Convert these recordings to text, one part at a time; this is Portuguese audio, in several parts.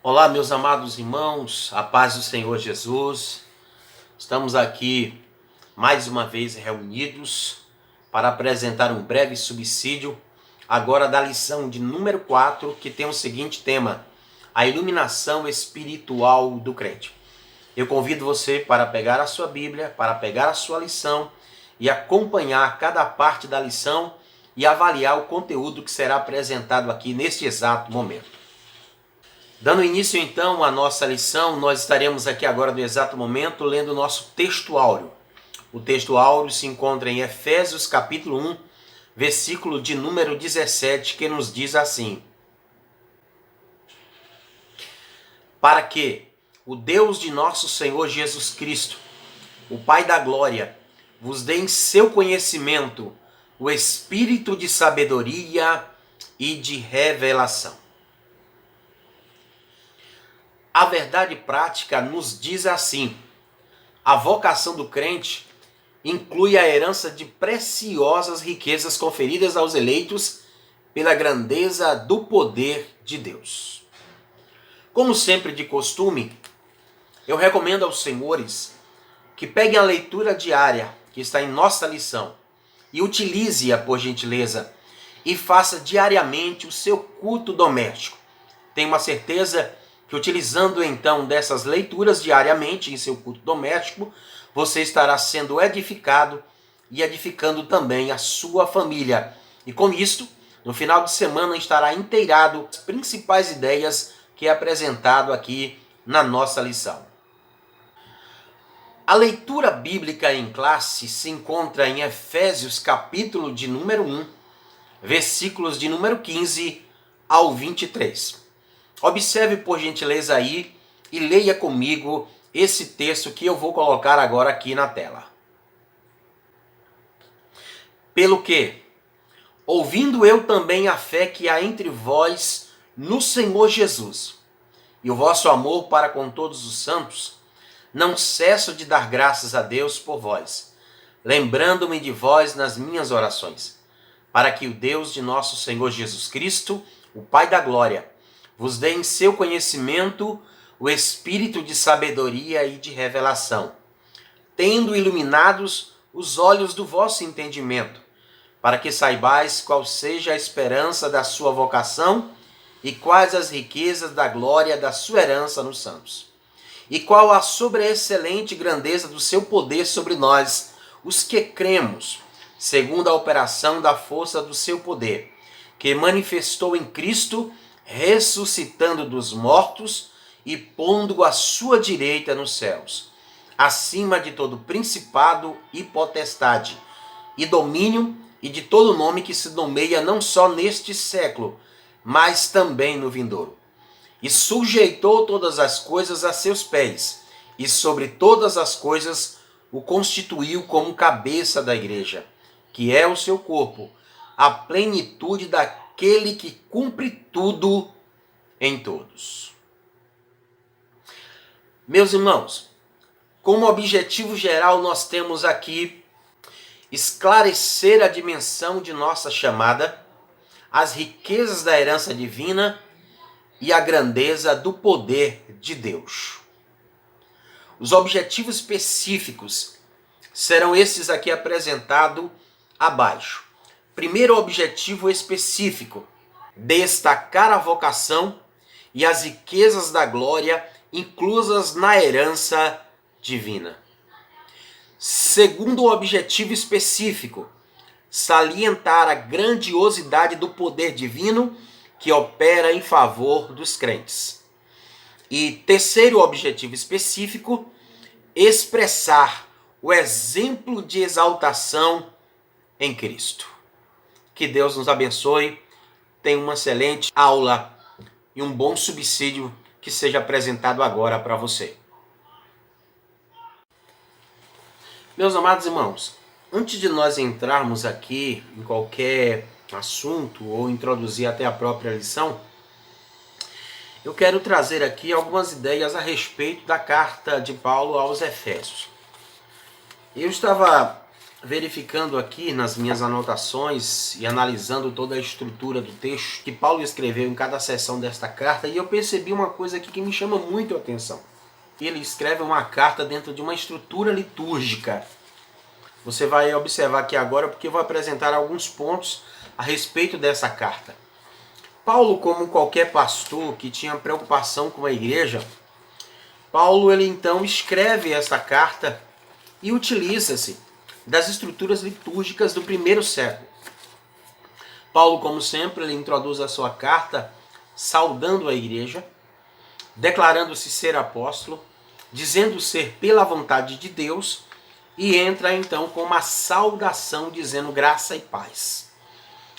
Olá, meus amados irmãos, a paz do Senhor Jesus. Estamos aqui mais uma vez reunidos para apresentar um breve subsídio agora da lição de número 4, que tem o seguinte tema: a iluminação espiritual do crente. Eu convido você para pegar a sua Bíblia, para pegar a sua lição e acompanhar cada parte da lição e avaliar o conteúdo que será apresentado aqui neste exato momento. Dando início então à nossa lição, nós estaremos aqui agora no exato momento lendo o nosso texto áureo. O texto áureo se encontra em Efésios capítulo 1, versículo de número 17, que nos diz assim: para que o Deus de nosso Senhor Jesus Cristo, o Pai da glória, vos dê em seu conhecimento o espírito de sabedoria e de revelação. A verdade prática nos diz assim: a vocação do crente inclui a herança de preciosas riquezas conferidas aos eleitos pela grandeza do poder de Deus. Como sempre de costume, eu recomendo aos senhores que peguem a leitura diária que está em nossa lição e utilize-a por gentileza e faça diariamente o seu culto doméstico. Tenho uma certeza que utilizando então dessas leituras diariamente em seu culto doméstico, você estará sendo edificado e edificando também a sua família. E com isto, no final de semana estará inteirado as principais ideias que é apresentado aqui na nossa lição. A leitura bíblica em classe se encontra em Efésios capítulo de número 1, versículos de número 15 ao 23. Observe por gentileza aí e leia comigo esse texto que eu vou colocar agora aqui na tela. Pelo que, ouvindo eu também a fé que há entre vós no Senhor Jesus, e o vosso amor para com todos os santos, não cesso de dar graças a Deus por vós, lembrando-me de vós nas minhas orações, para que o Deus de nosso Senhor Jesus Cristo, o Pai da glória, vos dê em seu conhecimento o espírito de sabedoria e de revelação, tendo iluminados os olhos do vosso entendimento, para que saibais qual seja a esperança da sua vocação e quais as riquezas da glória da sua herança nos santos, e qual a sobreexcelente grandeza do seu poder sobre nós, os que cremos, segundo a operação da força do seu poder, que manifestou em Cristo, ressuscitando dos mortos e pondo-o à sua direita nos céus, acima de todo principado e potestade, e domínio, e de todo nome que se nomeia não só neste século, mas também no vindouro. E sujeitou todas as coisas a seus pés, e sobre todas as coisas o constituiu como cabeça da igreja, que é o seu corpo, a plenitude daquele que cumpre tudo em todos. Meus irmãos, como objetivo geral nós temos aqui esclarecer a dimensão de nossa chamada, as riquezas da herança divina e a grandeza do poder de Deus. Os objetivos específicos serão esses aqui apresentados abaixo. Primeiro objetivo específico: destacar a vocação e as riquezas da glória inclusas na herança divina. Segundo objetivo específico: salientar a grandiosidade do poder divino que opera em favor dos crentes. E terceiro objetivo específico: expressar o exemplo de exaltação em Cristo. Que Deus nos abençoe. Tenha uma excelente aula e um bom subsídio que seja apresentado agora para você. Meus amados irmãos, antes de nós entrarmos aqui em qualquer assunto ou introduzir até a própria lição, eu quero trazer aqui algumas ideias a respeito da carta de Paulo aos Efésios. Eu estava verificando aqui nas minhas anotações e analisando toda a estrutura do texto que Paulo escreveu em cada seção desta carta, e eu percebi uma coisa aqui que me chama muito a atenção. Ele escreve uma carta dentro de uma estrutura litúrgica. Você vai observar aqui agora, porque eu vou apresentar alguns pontos a respeito dessa carta. Paulo, como qualquer pastor que tinha preocupação com a igreja, Paulo ele então escreve esta carta e utiliza-se das estruturas litúrgicas do primeiro século. Paulo, como sempre, ele introduz a sua carta saudando a igreja, declarando-se ser apóstolo, dizendo ser pela vontade de Deus, e entra então com uma saudação dizendo graça e paz.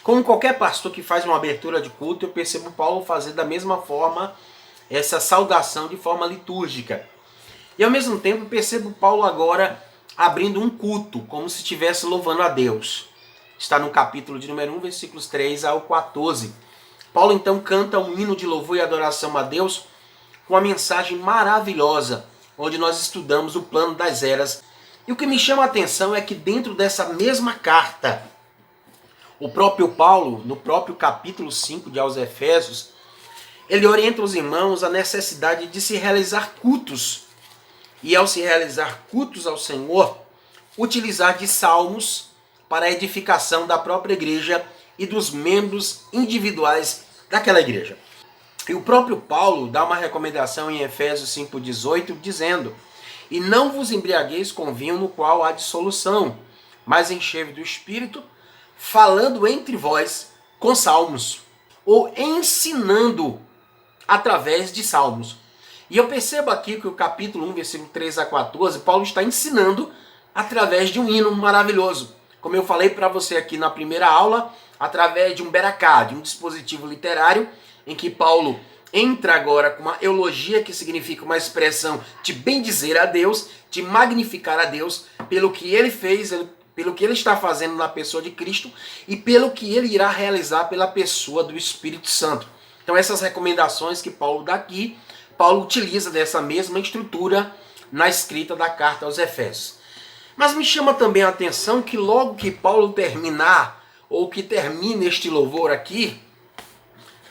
Como qualquer pastor que faz uma abertura de culto, eu percebo Paulo fazer da mesma forma essa saudação de forma litúrgica. E ao mesmo tempo percebo Paulo agora abrindo um culto, como se estivesse louvando a Deus. Está no capítulo de número 1, versículos 3 ao 14. Paulo então canta um hino de louvor e adoração a Deus com uma mensagem maravilhosa, onde nós estudamos o plano das eras. E o que me chama a atenção é que dentro dessa mesma carta, o próprio Paulo, no próprio capítulo 5 de aos Efésios, ele orienta os irmãos a necessidade de se realizar cultos. E ao se realizar cultos ao Senhor, utilizar de salmos para a edificação da própria igreja e dos membros individuais daquela igreja. E o próprio Paulo dá uma recomendação em Efésios 5,18, dizendo: e não vos embriagueis com vinho no qual há dissolução, mas enchei-vos do Espírito, falando entre vós com salmos, ou ensinando através de salmos. E eu percebo aqui que o capítulo 1, versículo 3 a 14, Paulo está ensinando através de um hino maravilhoso. Como eu falei para você aqui na primeira aula, através de um beracá, de um dispositivo literário, em que Paulo entra agora com uma eulogia, que significa uma expressão de bendizer a Deus, de magnificar a Deus pelo que ele fez, pelo que ele está fazendo na pessoa de Cristo e pelo que ele irá realizar pela pessoa do Espírito Santo. Então essas recomendações que Paulo dá aqui, Paulo utiliza dessa mesma estrutura na escrita da carta aos Efésios. Mas me chama também a atenção que logo que Paulo terminar, ou que termine este louvor aqui,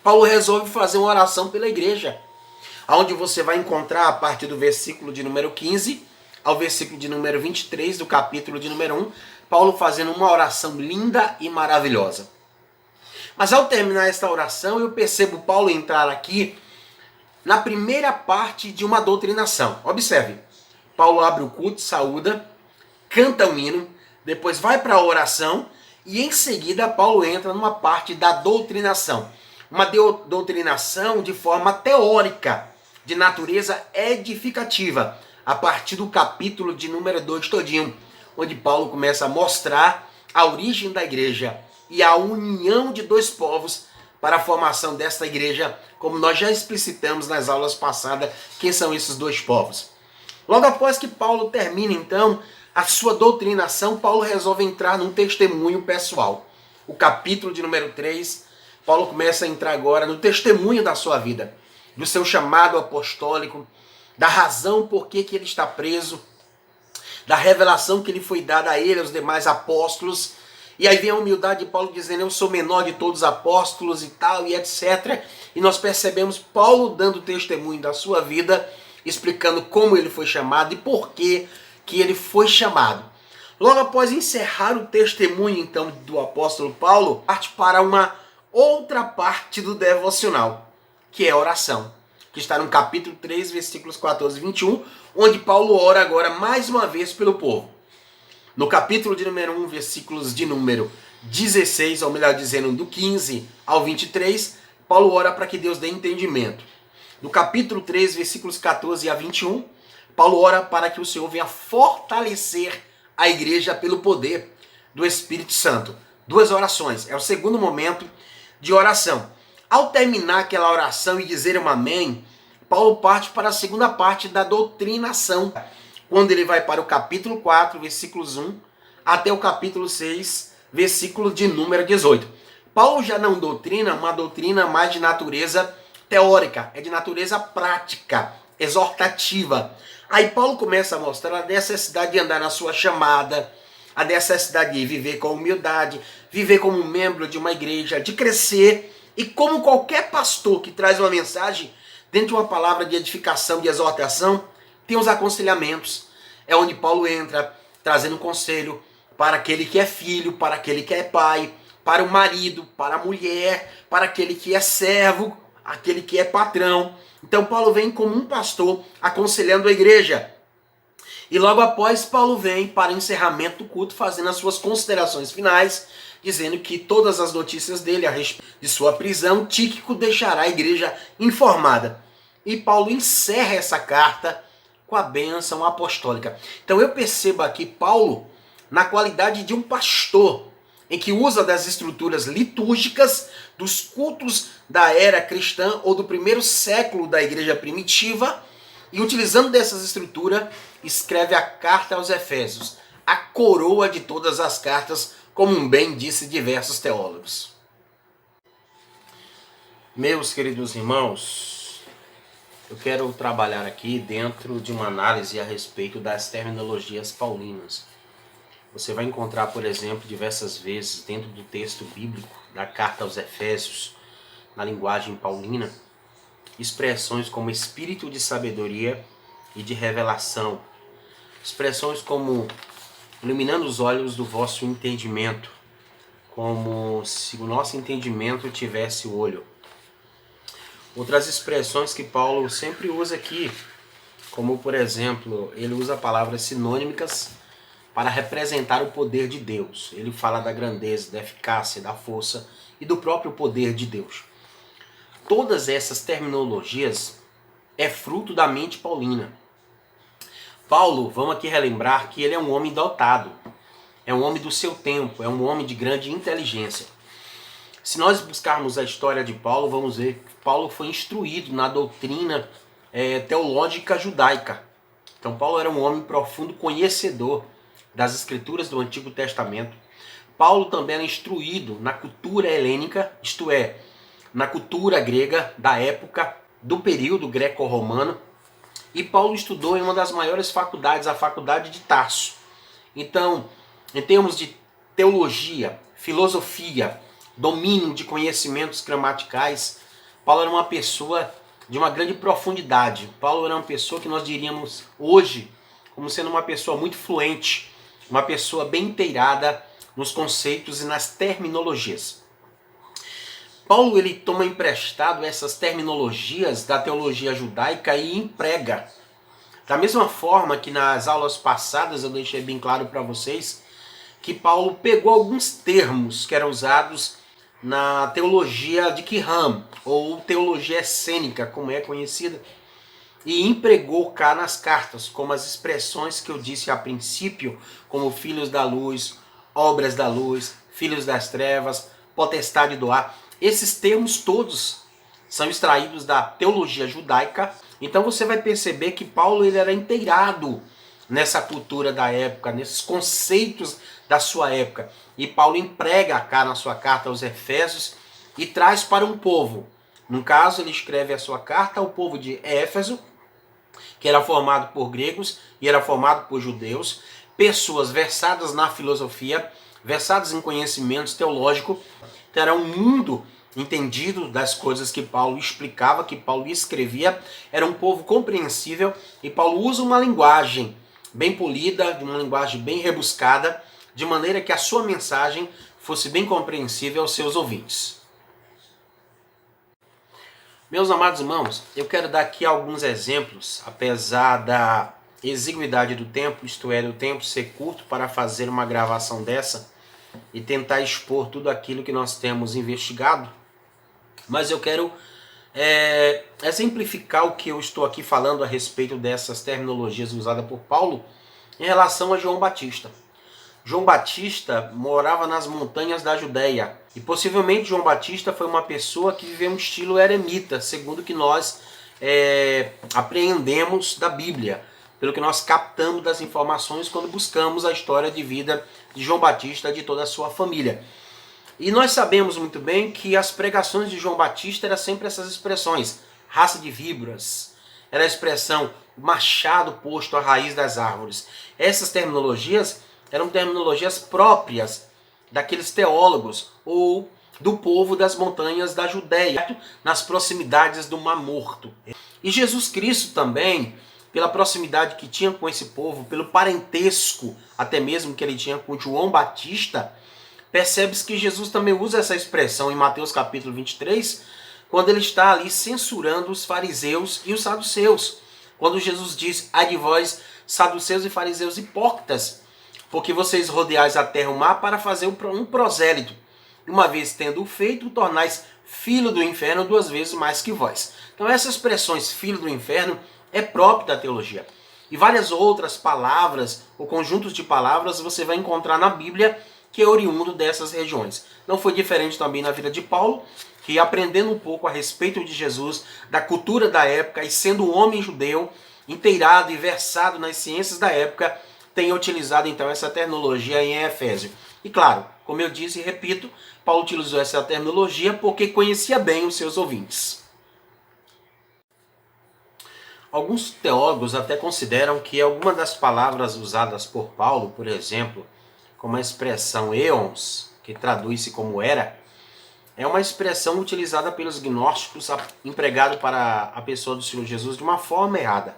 Paulo resolve fazer uma oração pela igreja, onde você vai encontrar a partir do versículo de número 15 ao versículo de número 23 do capítulo de número 1, Paulo fazendo uma oração linda e maravilhosa. Mas ao terminar esta oração, eu percebo Paulo entrar aqui na primeira parte de uma doutrinação. Observe, Paulo abre o culto, saúda, canta um hino, depois vai para a oração e em seguida Paulo entra numa parte da doutrinação. Uma doutrinação de forma teórica, de natureza edificativa, a partir do capítulo de número 2 todinho, onde Paulo começa a mostrar a origem da igreja e a união de dois povos para a formação desta igreja, como nós já explicitamos nas aulas passadas, quem são esses dois povos. Logo após que Paulo termina, então, a sua doutrinação, Paulo resolve entrar num testemunho pessoal. O capítulo de número 3, Paulo começa a entrar agora no testemunho da sua vida, do seu chamado apostólico, da razão por que ele está preso, da revelação que lhe foi dada a ele, aos demais apóstolos. E aí vem a humildade de Paulo dizendo: eu sou menor de todos os apóstolos e tal, e etc. E nós percebemos Paulo dando testemunho da sua vida, explicando como ele foi chamado e por que ele foi chamado. Logo após encerrar o testemunho, então, do apóstolo Paulo, parte para uma outra parte do devocional, que é a oração, que está no capítulo 3, versículos 14 e 21, onde Paulo ora agora mais uma vez pelo povo. No capítulo de número 1, versículos de número 16, ou melhor dizendo, do 15 ao 23, Paulo ora para que Deus dê entendimento. No capítulo 3, versículos 14 a 21, Paulo ora para que o Senhor venha fortalecer a igreja pelo poder do Espírito Santo. Duas orações, é o segundo momento de oração. Ao terminar aquela oração e dizer um amém, Paulo parte para a segunda parte da doutrinação, quando ele vai para o capítulo 4, versículos 1, até o capítulo 6, versículo de número 18. Paulo já não doutrina uma doutrina mais de natureza teórica, é de natureza prática, exortativa. Aí Paulo começa a mostrar a necessidade de andar na sua chamada, a necessidade de viver com humildade, viver como membro de uma igreja, de crescer. E como qualquer pastor que traz uma mensagem, dentro de uma palavra de edificação, de exortação, tem os aconselhamentos. É onde Paulo entra, trazendo conselho para aquele que é filho, para aquele que é pai, para o marido, para a mulher, para aquele que é servo, aquele que é patrão. Então Paulo vem como um pastor aconselhando a igreja. E logo após, Paulo vem para o encerramento do culto, fazendo as suas considerações finais, dizendo que todas as notícias dele a respeito de sua prisão, Tíquico deixará a igreja informada. E Paulo encerra essa carta com a bênção apostólica. Então eu percebo aqui Paulo na qualidade de um pastor, em que usa das estruturas litúrgicas dos cultos da era cristã ou do primeiro século da igreja primitiva, e utilizando dessas estruturas, escreve a carta aos Efésios, a coroa de todas as cartas, como bem disse diversos teólogos. Meus queridos irmãos, eu quero trabalhar aqui dentro de uma análise a respeito das terminologias paulinas. Você vai encontrar, por exemplo, diversas vezes dentro do texto bíblico da carta aos Efésios, na linguagem paulina, expressões como espírito de sabedoria e de revelação, expressões como iluminando os olhos do vosso entendimento, como se o nosso entendimento tivesse olho. Outras expressões que Paulo sempre usa aqui, como por exemplo, ele usa palavras sinônimicas para representar o poder de Deus. Ele fala da grandeza, da eficácia, da força e do próprio poder de Deus. Todas essas terminologias é fruto da mente paulina. Paulo, vamos aqui relembrar que ele é um homem dotado, é um homem do seu tempo, é um homem de grande inteligência. Se nós buscarmos a história de Paulo, vamos ver que Paulo foi instruído na doutrina teológica judaica. Então Paulo era um homem profundo conhecedor das escrituras do Antigo Testamento. Paulo também era instruído na cultura helênica, isto é, na cultura grega da época, do período greco-romano. E Paulo estudou em uma das maiores faculdades, a faculdade de Tarso. Então, em termos de teologia, filosofia, domínio de conhecimentos gramaticais, Paulo era uma pessoa de uma grande profundidade. Paulo era uma pessoa que nós diríamos hoje como sendo uma pessoa muito fluente, uma pessoa bem inteirada nos conceitos e nas terminologias. Paulo ele toma emprestado essas terminologias da teologia judaica e emprega. Da mesma forma que nas aulas passadas eu deixei bem claro para vocês que Paulo pegou alguns termos que eram usados na teologia de Qumran, ou teologia essênica, como é conhecida, e empregou cá nas cartas, como as expressões que eu disse a princípio, como filhos da luz, obras da luz, filhos das trevas, potestade do ar. Esses termos todos são extraídos da teologia judaica. Então você vai perceber que Paulo ele era inteirado nessa cultura da época, nesses conceitos da sua época. E Paulo emprega cá na sua carta aos Efésios e traz para um povo. No caso, ele escreve a sua carta ao povo de Éfeso, que era formado por gregos e era formado por judeus, pessoas versadas na filosofia, versadas em conhecimentos teológicos. Então era um mundo entendido das coisas que Paulo explicava, que Paulo escrevia. Era um povo compreensível e Paulo usa uma linguagem bem polida, de uma linguagem bem rebuscada, de maneira que a sua mensagem fosse bem compreensível aos seus ouvintes. Meus amados irmãos, eu quero dar aqui alguns exemplos, apesar da exiguidade do tempo, isto é, do tempo ser curto para fazer uma gravação dessa e tentar expor tudo aquilo que nós temos investigado, mas eu quero exemplificar o que eu estou aqui falando a respeito dessas terminologias usadas por Paulo em relação a João Batista. João Batista morava nas montanhas da Judéia e possivelmente João Batista foi uma pessoa que viveu um estilo eremita, segundo o que nós apreendemos da Bíblia, pelo que nós captamos das informações quando buscamos a história de vida de João Batista e de toda a sua família. E nós sabemos muito bem que as pregações de João Batista eram sempre essas expressões, raça de víboras, era a expressão machado posto à raiz das árvores. Essas terminologias eram terminologias próprias daqueles teólogos ou do povo das montanhas da Judéia, nas proximidades do Mar Morto. E Jesus Cristo também, pela proximidade que tinha com esse povo, pelo parentesco até mesmo que ele tinha com João Batista, percebe-se que Jesus também usa essa expressão em Mateus capítulo 23, quando ele está ali censurando os fariseus e os saduceus. Quando Jesus diz: ai de vós, saduceus e fariseus hipócritas, porque vocês rodeais a terra e o mar para fazer um prosélito. Uma vez tendo o feito, tornais filho do inferno 2 vezes mais que vós. Então essas expressões filho do inferno é próprio da teologia. E várias outras palavras, ou conjuntos de palavras, você vai encontrar na Bíblia que é oriundo dessas regiões. Não foi diferente também na vida de Paulo, que aprendendo um pouco a respeito de Jesus, da cultura da época, e sendo um homem judeu, inteirado e versado nas ciências da época, tem utilizado então essa terminologia em Efésio. E claro, como eu disse e repito, Paulo utilizou essa terminologia porque conhecia bem os seus ouvintes. Alguns teólogos até consideram que alguma das palavras usadas por Paulo, por exemplo, como a expressão eons, que traduz-se como era, é uma expressão utilizada pelos gnósticos, empregado para a pessoa do Senhor Jesus de uma forma errada.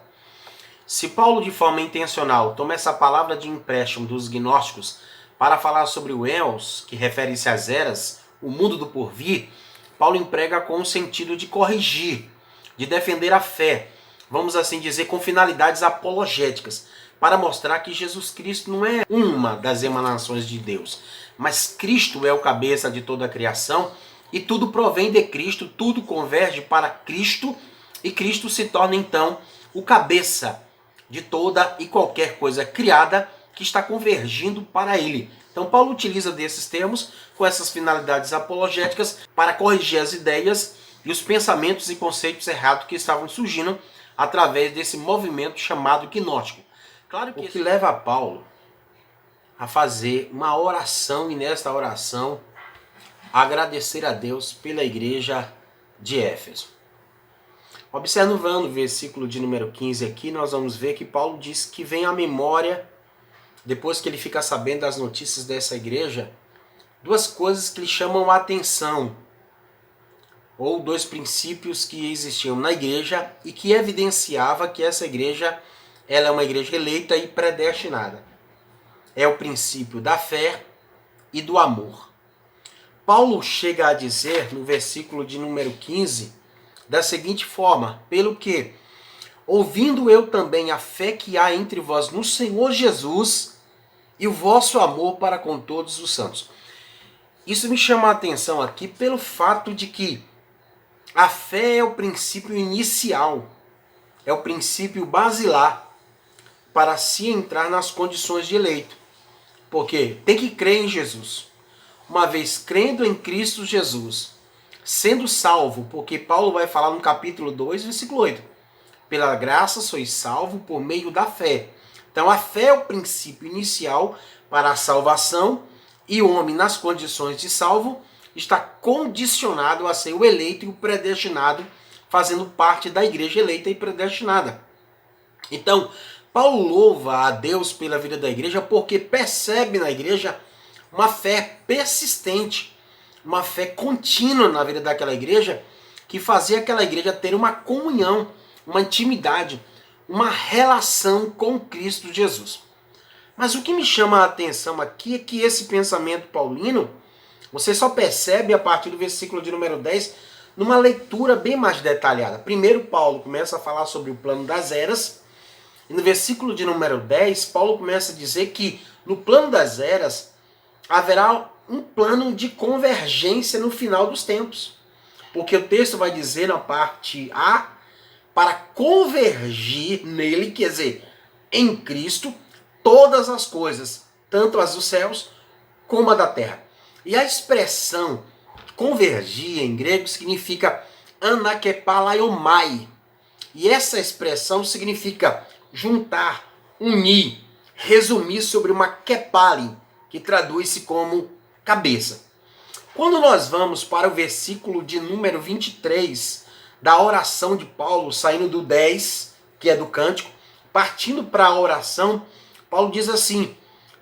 Se Paulo, de forma intencional, toma essa palavra de empréstimo dos gnósticos para falar sobre o eons, que refere-se às eras, o mundo do porvir, Paulo emprega com o sentido de corrigir, de defender a fé, vamos assim dizer, com finalidades apologéticas, para mostrar que Jesus Cristo não é uma das emanações de Deus, mas Cristo é o cabeça de toda a criação e tudo provém de Cristo, tudo converge para Cristo e Cristo se torna então o cabeça de toda e qualquer coisa criada que está convergindo para Ele. Então Paulo utiliza desses termos com essas finalidades apologéticas para corrigir as ideias e os pensamentos e conceitos errados que estavam surgindo através desse movimento chamado gnóstico. Claro que o que leva a Paulo a fazer uma oração e nesta oração agradecer a Deus pela igreja de Éfeso. Observando o versículo de número 15 aqui, nós vamos ver que Paulo diz que vem à memória, depois que ele fica sabendo das notícias dessa igreja, 2 coisas que lhe chamam a atenção, ou 2 princípios que existiam na igreja e que evidenciava que essa igreja ela é uma igreja eleita e predestinada. É o princípio da fé e do amor. Paulo chega a dizer, no versículo de número 15, da seguinte forma: pelo que, ouvindo eu também a fé que há entre vós no Senhor Jesus e o vosso amor para com todos os santos. Isso me chama a atenção aqui pelo fato de que a fé é o princípio inicial, é o princípio basilar para se entrar nas condições de eleito. Porque tem que crer em Jesus. Uma vez crendo em Cristo Jesus, sendo salvo, porque Paulo vai falar no capítulo 2, versículo 8. Pela graça sois salvo por meio da fé. Então a fé é o princípio inicial para a salvação e o homem nas condições de salvo está condicionado a ser o eleito e o predestinado, fazendo parte da igreja eleita e predestinada. Então, Paulo louva a Deus pela vida da igreja porque percebe na igreja uma fé persistente, uma fé contínua na vida daquela igreja, que fazia aquela igreja ter uma comunhão, uma intimidade, uma relação com Cristo Jesus. Mas o que me chama a atenção aqui é que esse pensamento paulino, você só percebe a partir do versículo de número 10, numa leitura bem mais detalhada. Primeiro Paulo começa a falar sobre o plano das eras, e no versículo de número 10, Paulo começa a dizer que no plano das eras haverá um plano de convergência no final dos tempos. Porque o texto vai dizer na parte A, para convergir nele, quer dizer, em Cristo, todas as coisas, tanto as dos céus como a da terra. E a expressão convergir em grego significa anakepalaiomai. E essa expressão significa juntar, unir, resumir sobre uma kepali, que traduz-se como cabeça. Quando nós vamos para o versículo de número 23 da oração de Paulo, saindo do 10, que é do cântico, partindo para a oração, Paulo diz assim: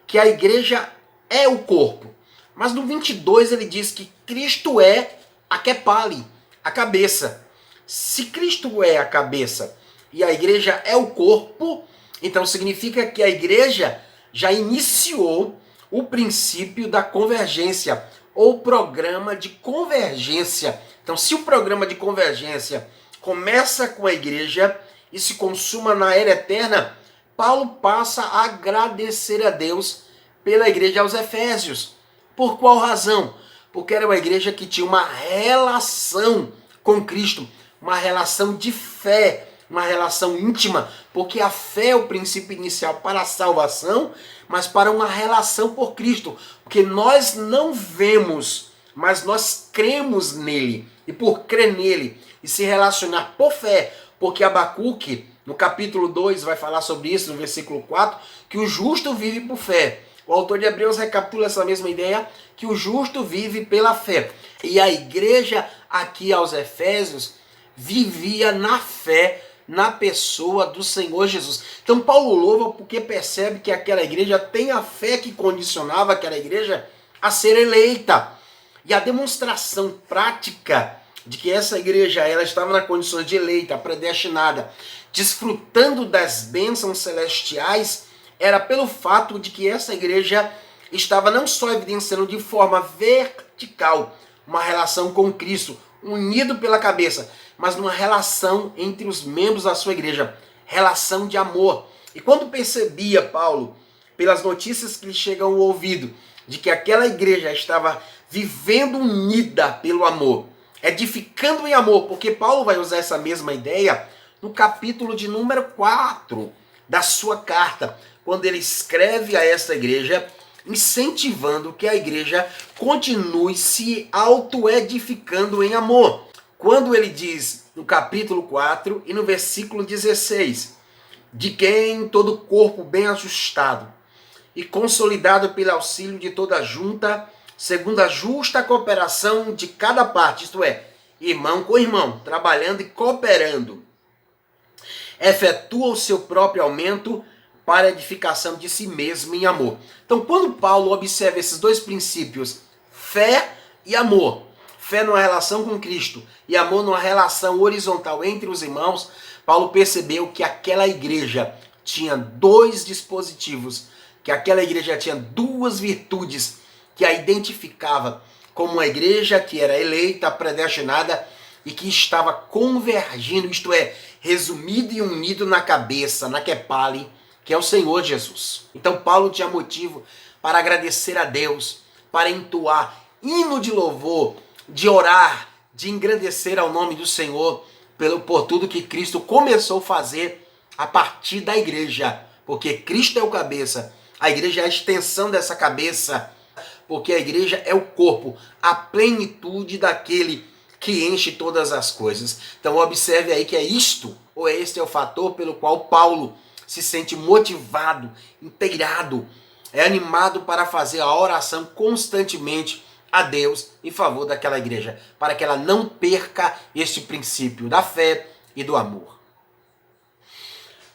que a igreja é o corpo. Mas no 22 ele diz que Cristo é a kepale, a cabeça. Se Cristo é a cabeça e a igreja é o corpo, então significa que a igreja já iniciou o princípio da convergência, ou programa de convergência. Então, se o programa de convergência começa com a igreja e se consuma na era eterna, Paulo passa a agradecer a Deus pela igreja aos Efésios. Por qual razão? Porque era uma igreja que tinha uma relação com Cristo, uma relação de fé, uma relação íntima, porque a fé é o princípio inicial para a salvação, mas para uma relação por Cristo, porque nós não vemos, mas nós cremos nele, e por crer nele e se relacionar por fé, porque Abacuque, no capítulo 2, vai falar sobre isso, no versículo 4, que o justo vive por fé. O autor de Hebreus recapitula essa mesma ideia, que o justo vive pela fé. E a igreja aqui aos Efésios vivia na fé, na pessoa do Senhor Jesus. Então Paulo louva porque percebe que aquela igreja tem a fé que condicionava aquela igreja a ser eleita. E a demonstração prática de que essa igreja ela estava na condição de eleita, predestinada, desfrutando das bênçãos celestiais, era pelo fato de que essa igreja estava não só evidenciando de forma vertical uma relação com Cristo, unido pela cabeça, mas numa relação entre os membros da sua igreja, relação de amor. E quando percebia Paulo, pelas notícias que lhe chegam ao ouvido, de que aquela igreja estava vivendo unida pelo amor, edificando em amor, porque Paulo vai usar essa mesma ideia no capítulo de número 4 da sua carta, quando ele escreve a essa igreja, incentivando que a igreja continue se auto-edificando em amor. Quando ele diz no capítulo 4 e no versículo 16, de quem todo o corpo bem ajustado e consolidado pelo auxílio de toda a junta, segundo a justa cooperação de cada parte, isto é, irmão com irmão, trabalhando e cooperando, efetua o seu próprio aumento para a edificação de si mesmo em amor. Então, quando Paulo observa esses dois princípios, fé e amor, fé numa relação com Cristo e amor numa relação horizontal entre os irmãos, Paulo percebeu que aquela igreja tinha dois dispositivos, que aquela igreja tinha duas virtudes que a identificava como uma igreja que era eleita, predestinada e que estava convergindo, isto é, resumido e unido na cabeça, na kepale, que é o Senhor Jesus. Então Paulo tinha motivo para agradecer a Deus, para entoar hino de louvor, de orar, de engrandecer ao nome do Senhor por tudo que Cristo começou a fazer a partir da igreja, porque Cristo é o cabeça, a igreja é a extensão dessa cabeça, porque a igreja é o corpo, a plenitude daquele que enche todas as coisas. Então observe aí que é isto, ou este é o fator pelo qual Paulo se sente motivado, inteirado, é animado para fazer a oração constantemente a Deus em favor daquela igreja, para que ela não perca este princípio da fé e do amor.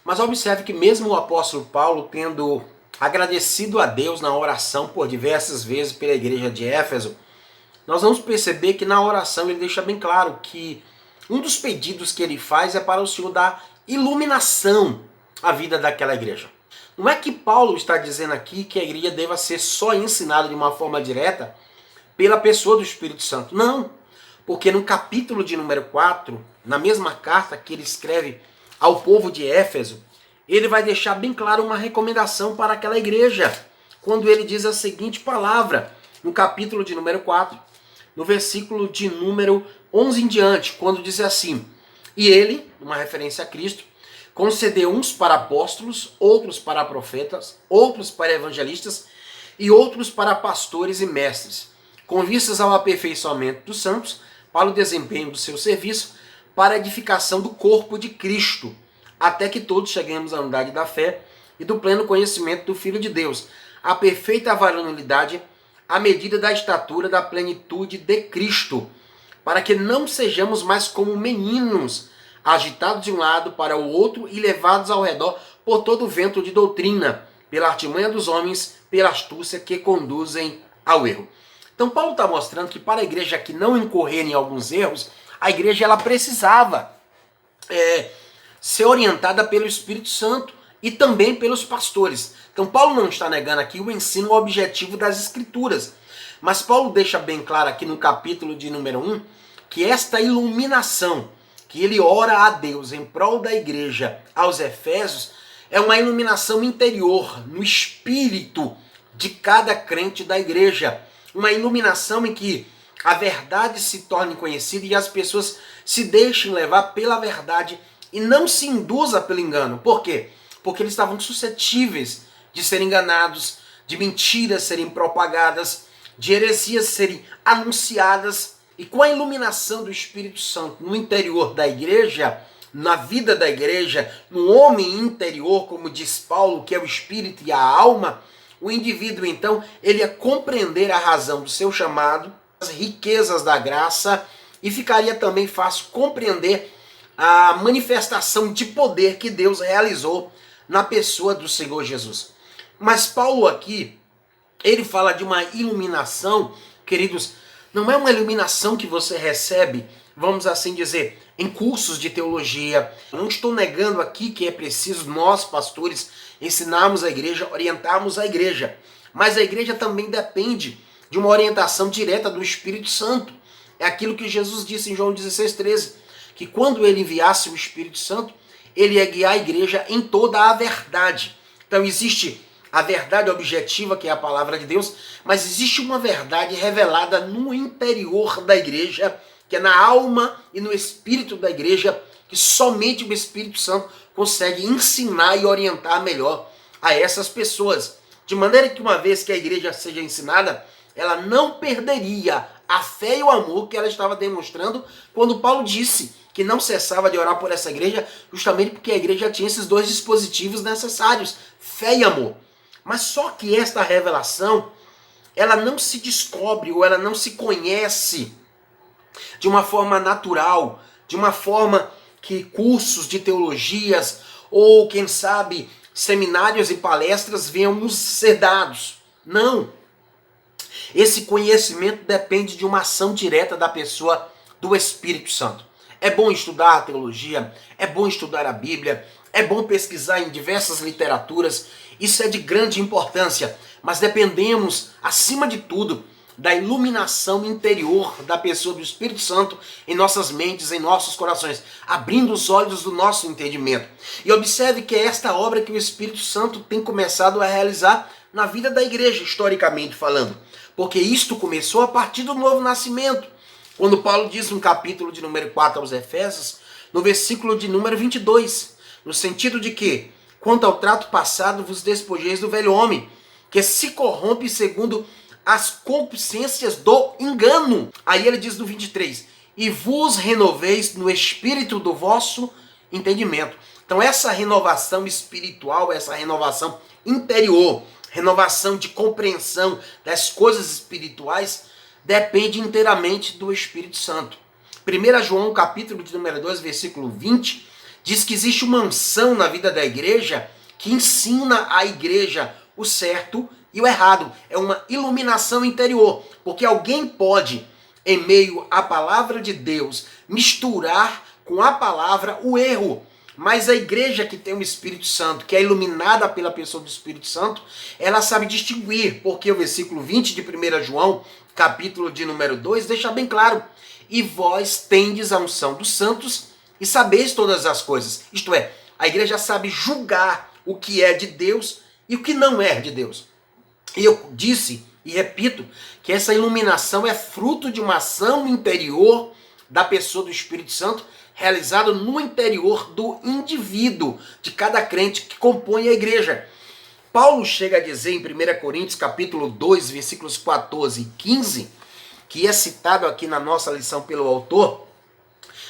Mas observe que mesmo o apóstolo Paulo tendo agradecido a Deus na oração por diversas vezes pela igreja de Éfeso, nós vamos perceber que na oração ele deixa bem claro que um dos pedidos que ele faz é para o Senhor dar iluminação à vida daquela igreja. Não é que Paulo está dizendo aqui que a igreja deva ser só ensinada de uma forma direta pela pessoa do Espírito Santo. Não, porque no capítulo de número 4, na mesma carta que ele escreve ao povo de Éfeso, ele vai deixar bem claro uma recomendação para aquela igreja, quando ele diz a seguinte palavra, no capítulo de número 4, no versículo de número 11 em diante, quando diz assim, e ele, uma referência a Cristo, concedeu uns para apóstolos, outros para profetas, outros para evangelistas e outros para pastores e mestres, com vistas ao aperfeiçoamento dos santos, para o desempenho do seu serviço, para a edificação do corpo de Cristo, até que todos cheguemos à unidade da fé e do pleno conhecimento do Filho de Deus, à perfeita varonilidade, à medida da estatura da plenitude de Cristo, para que não sejamos mais como meninos, agitados de um lado para o outro e levados ao redor por todo o vento de doutrina, pela artimanha dos homens, pela astúcia que conduzem ao erro. Então Paulo está mostrando que para a igreja que não incorrer em alguns erros, a igreja ela precisava ser orientada pelo Espírito Santo e também pelos pastores. Então Paulo não está negando aqui o ensino objetivo das Escrituras, mas Paulo deixa bem claro aqui no capítulo de número 1 que esta iluminação que ele ora a Deus em prol da igreja aos Efésios é uma iluminação interior, no espírito de cada crente da igreja. Uma iluminação em que a verdade se torne conhecida e as pessoas se deixem levar pela verdade e não se induza pelo engano. Por quê? Porque eles estavam suscetíveis de serem enganados, de mentiras serem propagadas, de heresias serem anunciadas. E com a iluminação do Espírito Santo no interior da igreja, na vida da igreja, no homem interior, como diz Paulo, que é o espírito e a alma, o indivíduo então, ele ia compreender a razão do seu chamado, as riquezas da graça, e ficaria também fácil compreender a manifestação de poder que Deus realizou na pessoa do Senhor Jesus. Mas Paulo aqui, ele fala de uma iluminação, queridos, não é uma iluminação que você recebe, vamos assim dizer, em cursos de teologia. Não estou negando aqui que é preciso nós, pastores, ensinarmos a igreja, orientarmos a igreja. Mas a igreja também depende de uma orientação direta do Espírito Santo. É aquilo que Jesus disse em João 16,13, que quando ele enviasse o Espírito Santo, ele ia guiar a igreja em toda a verdade. Então existe a verdade objetiva, que é a palavra de Deus, mas existe uma verdade revelada no interior da igreja, que é na alma e no espírito da igreja, que somente o Espírito Santo consegue ensinar e orientar melhor a essas pessoas. De maneira que uma vez que a igreja seja ensinada, ela não perderia a fé e o amor que ela estava demonstrando quando Paulo disse que não cessava de orar por essa igreja, justamente porque a igreja tinha esses dois dispositivos necessários, fé e amor. Mas só que esta revelação, ela não se descobre ou ela não se conhece de uma forma natural, de uma forma que cursos de teologias ou, quem sabe, seminários e palestras venham nos ser dados. Não. Esse conhecimento depende de uma ação direta da pessoa do Espírito Santo. É bom estudar a teologia, é bom estudar a Bíblia, é bom pesquisar em diversas literaturas, isso é de grande importância, mas dependemos, acima de tudo, da iluminação interior da pessoa do Espírito Santo em nossas mentes, em nossos corações, abrindo os olhos do nosso entendimento. E observe que é esta obra que o Espírito Santo tem começado a realizar na vida da igreja, historicamente falando, porque isto começou a partir do novo nascimento. Quando Paulo diz no capítulo de número 4 aos Efésios, no versículo de número 22, no sentido de que, quanto ao trato passado, vos despojeis do velho homem, que se corrompe segundo as concupiscências do engano. Aí ele diz no 23, e vos renoveis no espírito do vosso entendimento. Então essa renovação espiritual, essa renovação interior, renovação de compreensão das coisas espirituais, depende inteiramente do Espírito Santo. 1 João, capítulo de número 2, versículo 20, diz que existe uma unção na vida da igreja que ensina a igreja o certo e o errado. É uma iluminação interior, porque alguém pode, em meio à palavra de Deus, misturar com a palavra o erro. Mas a igreja que tem o Espírito Santo, que é iluminada pela pessoa do Espírito Santo, ela sabe distinguir, porque o versículo 20 de 1 João, capítulo de número 2, deixa bem claro, e vós tendes a unção dos santos e sabeis todas as coisas. Isto é, a igreja sabe julgar o que é de Deus e o que não é de Deus. E eu disse e repito que essa iluminação é fruto de uma ação interior da pessoa do Espírito Santo, realizada no interior do indivíduo, de cada crente que compõe a igreja. Paulo chega a dizer em 1 Coríntios capítulo 2, versículos 14 e 15, que é citado aqui na nossa lição pelo autor,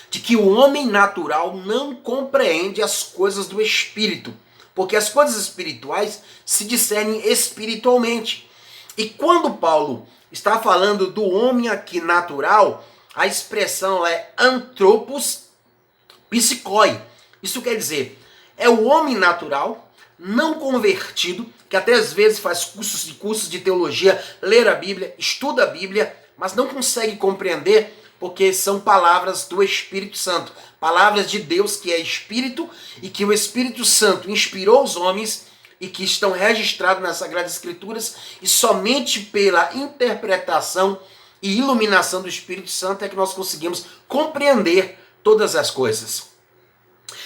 de que o homem natural não compreende as coisas do Espírito, porque as coisas espirituais se discernem espiritualmente. E quando Paulo está falando do homem aqui natural, a expressão é anthropos psikoi. Isso quer dizer, é o homem natural não convertido, que até às vezes faz cursos de teologia, lê a Bíblia, estuda a Bíblia, mas não consegue compreender porque são palavras do Espírito Santo, palavras de Deus que é Espírito e que o Espírito Santo inspirou os homens e que estão registrados nas Sagradas Escrituras, e somente pela interpretação e iluminação do Espírito Santo é que nós conseguimos compreender todas as coisas.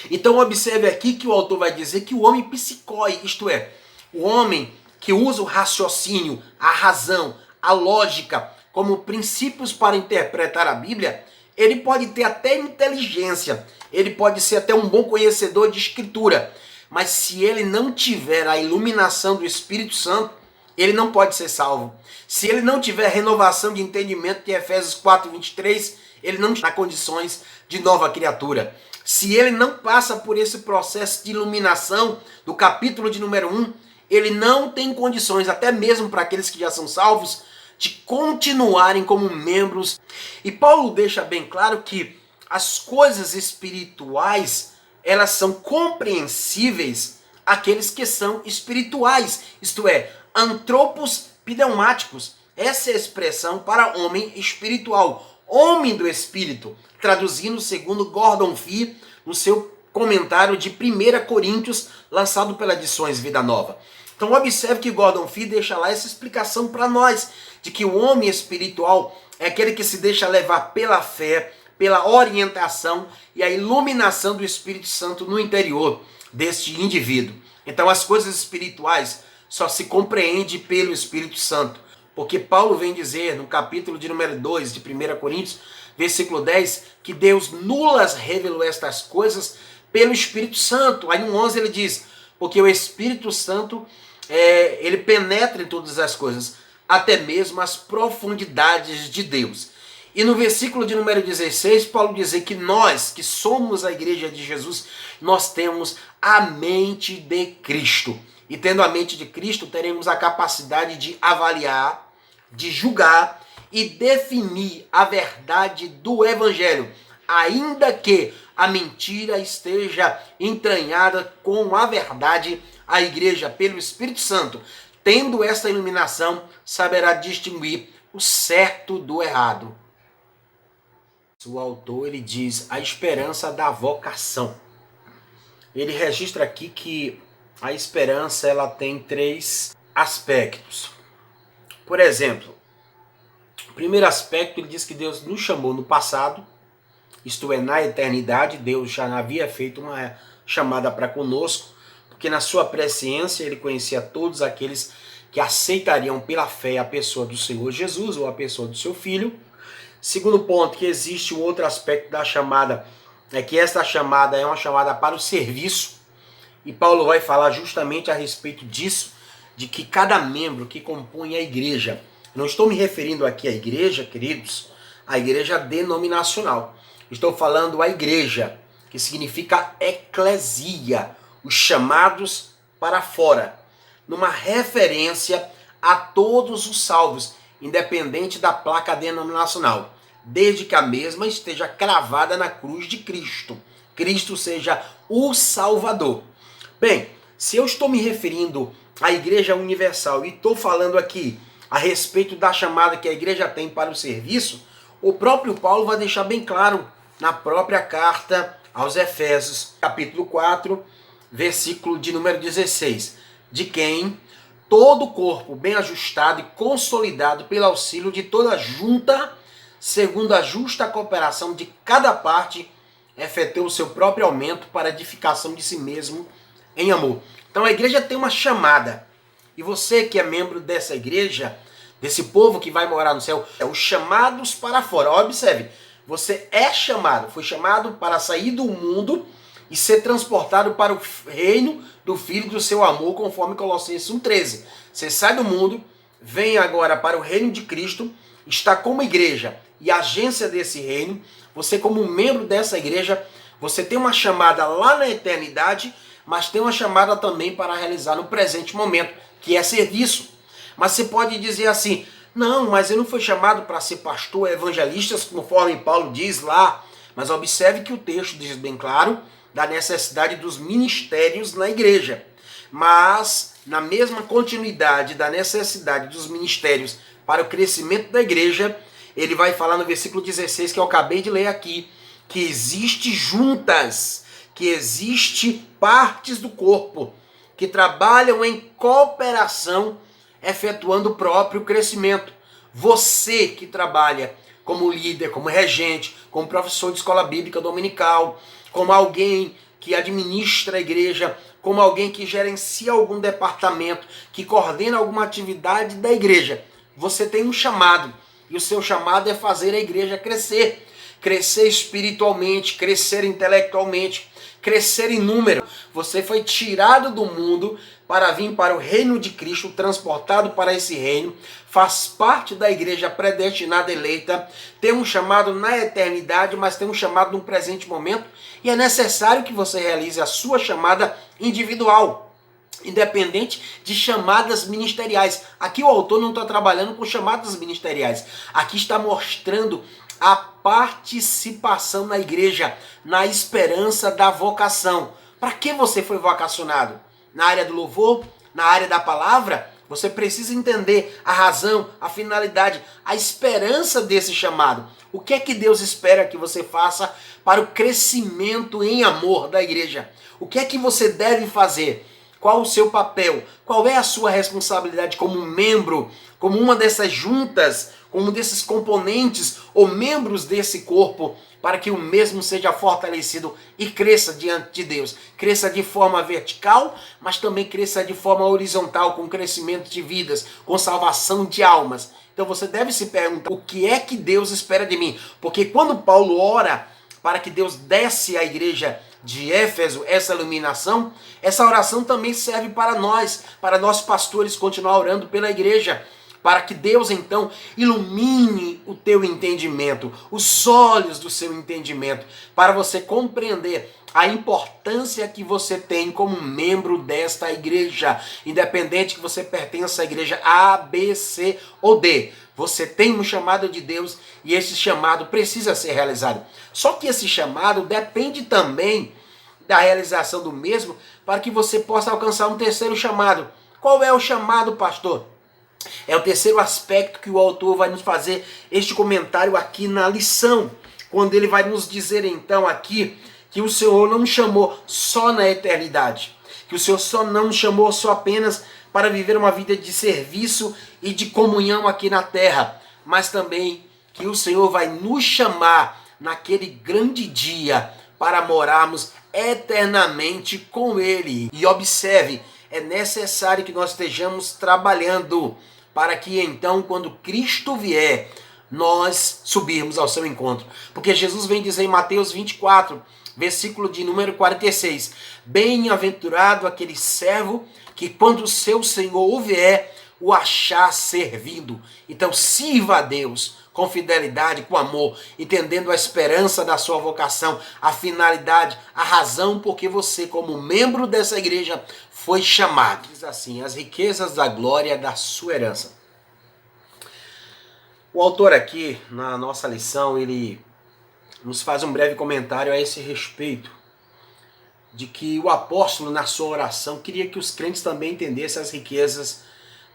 Então observe aqui que o autor vai dizer que o homem psicói, isto é, o homem que usa o raciocínio, a razão, a lógica como princípios para interpretar a Bíblia, ele pode ter até inteligência, ele pode ser até um bom conhecedor de Escritura, mas se ele não tiver a iluminação do Espírito Santo, ele não pode ser salvo. Se ele não tiver renovação de entendimento de Efésios 4:23, ele não está em condições de nova criatura. Se ele não passa por esse processo de iluminação do capítulo de número 1, ele não tem condições, até mesmo para aqueles que já são salvos, de continuarem como membros. E Paulo deixa bem claro que as coisas espirituais, elas são compreensíveis àqueles que são espirituais, isto é, antropos pneumáticos. Essa é a expressão para homem espiritual, homem do espírito, traduzindo segundo Gordon Fee no seu comentário de 1 Coríntios, lançado pela Edições Vida Nova. Então observe que Gordon Fee deixa lá essa explicação para nós, de que o homem espiritual é aquele que se deixa levar pela fé, pela orientação e a iluminação do Espírito Santo no interior deste indivíduo. Então as coisas espirituais só se compreende pelo Espírito Santo, porque Paulo vem dizer no capítulo de número 2 de 1 Coríntios, versículo 10, que Deus nulas revelou estas coisas pelo Espírito Santo. Aí no 11 ele diz, porque o Espírito Santo ele penetra em todas as coisas, até mesmo as profundidades de Deus. E no versículo de número 16, Paulo diz que nós, que somos a igreja de Jesus, nós temos a mente de Cristo. E tendo a mente de Cristo, teremos a capacidade de avaliar, de julgar e definir a verdade do Evangelho, ainda que a mentira esteja entranhada com a verdade. A igreja, pelo Espírito Santo, tendo esta iluminação, saberá distinguir o certo do errado. O autor ele diz a esperança da vocação. Ele registra aqui que a esperança ela tem 3 aspectos. Por exemplo, o primeiro aspecto, ele diz que Deus nos chamou no passado, isto é, na eternidade. Deus já havia feito uma chamada para conosco, porque na sua presciência ele conhecia todos aqueles que aceitariam pela fé a pessoa do Senhor Jesus ou a pessoa do seu Filho. Segundo ponto, que existe um outro aspecto da chamada, é que esta chamada é uma chamada para o serviço, e Paulo vai falar justamente a respeito disso, de que cada membro que compõe a igreja, não estou me referindo aqui à igreja, queridos, à igreja denominacional, estou falando à igreja, que significa eclesia, os chamados para fora, numa referência a todos os salvos, independente da placa denominacional, desde que a mesma esteja cravada na cruz de Cristo. Cristo seja o Salvador. Bem, se eu estou me referindo à Igreja Universal e estou falando aqui a respeito da chamada que a igreja tem para o serviço, o próprio Paulo vai deixar bem claro na própria carta aos Efésios, capítulo 4, versículo de número 16, de quem todo o corpo bem ajustado e consolidado pelo auxílio de toda junta, segundo a justa cooperação de cada parte, efetua o seu próprio aumento para a edificação de si mesmo em amor. Então a igreja tem uma chamada, e você que é membro dessa igreja, desse povo que vai morar no céu, é os chamados para fora. Observe, você é chamado, foi chamado para sair do mundo e ser transportado para o reino do Filho do seu amor, conforme Colossenses 1,13. Você sai do mundo, vem agora para o reino de Cristo, está como igreja e agência desse reino. Você, como membro dessa igreja, você tem uma chamada lá na eternidade, mas tem uma chamada também para realizar no presente momento, que é serviço. Mas você pode dizer assim, não, mas eu não fui chamado para ser pastor, evangelista, conforme Paulo diz lá. Mas observe que o texto diz bem claro da necessidade dos ministérios na igreja. Mas, na mesma continuidade da necessidade dos ministérios para o crescimento da igreja, ele vai falar no versículo 16, que eu acabei de ler aqui, que existe juntas, que existe partes do corpo, que trabalham em cooperação, efetuando o próprio crescimento. Você que trabalha como líder, como regente, como professor de escola bíblica dominical, como alguém que administra a igreja, como alguém que gerencia algum departamento, que coordena alguma atividade da igreja, você tem um chamado. E o seu chamado é fazer a igreja crescer. Crescer espiritualmente, crescer intelectualmente, crescer em número. Você foi tirado do mundo para vir para o reino de Cristo, transportado para esse reino, faz parte da igreja predestinada, eleita, tem um chamado na eternidade, mas tem um chamado no presente momento, e é necessário que você realize a sua chamada individual, independente de chamadas ministeriais. Aqui o autor não está trabalhando com chamadas ministeriais, aqui está mostrando a participação na igreja, na esperança da vocação. Para que você foi vocacionado? Na área do louvor? Na área da palavra? Você precisa entender a razão, a finalidade, a esperança desse chamado. O que é que Deus espera que você faça para o crescimento em amor da igreja? O que é que você deve fazer? Qual o seu papel? Qual é a sua responsabilidade como membro, como uma dessas juntas, como um desses componentes ou membros desse corpo, para que o mesmo seja fortalecido e cresça diante de Deus? Cresça de forma vertical, mas também cresça de forma horizontal, com crescimento de vidas, com salvação de almas. Então você deve se perguntar, o que é que Deus espera de mim? Porque quando Paulo ora para que Deus desse à igreja de Éfeso essa iluminação, essa oração também serve para nós pastores, continuar orando pela igreja, para que Deus então ilumine o teu entendimento, os olhos do seu entendimento, para você compreender a importância que você tem como membro desta igreja, independente que você pertença à igreja A, B, C ou D. Você tem um chamado de Deus e esse chamado precisa ser realizado. Só que esse chamado depende também da realização do mesmo para que você possa alcançar um terceiro chamado. Qual é o chamado, pastor? É o terceiro aspecto que o autor vai nos fazer este comentário aqui na lição, quando ele vai nos dizer então aqui que o Senhor não nos chamou só na eternidade, que o Senhor só não nos chamou só apenas para viver uma vida de serviço e de comunhão aqui na terra, mas também que o Senhor vai nos chamar naquele grande dia para morarmos eternamente com Ele. E observe, é necessário que nós estejamos trabalhando para que então, quando Cristo vier, nós subirmos ao seu encontro. Porque Jesus vem dizer em Mateus 24, versículo de número 46, bem-aventurado aquele servo que quando o seu Senhor vier, o achar servindo. Então sirva a Deus com fidelidade, com amor, entendendo a esperança da sua vocação, a finalidade, a razão por que você, como membro dessa igreja, foi chamado. Diz assim, as riquezas da glória da sua herança. O autor aqui, na nossa lição, ele nos faz um breve comentário a esse respeito, de que o apóstolo, na sua oração, queria que os crentes também entendessem as riquezas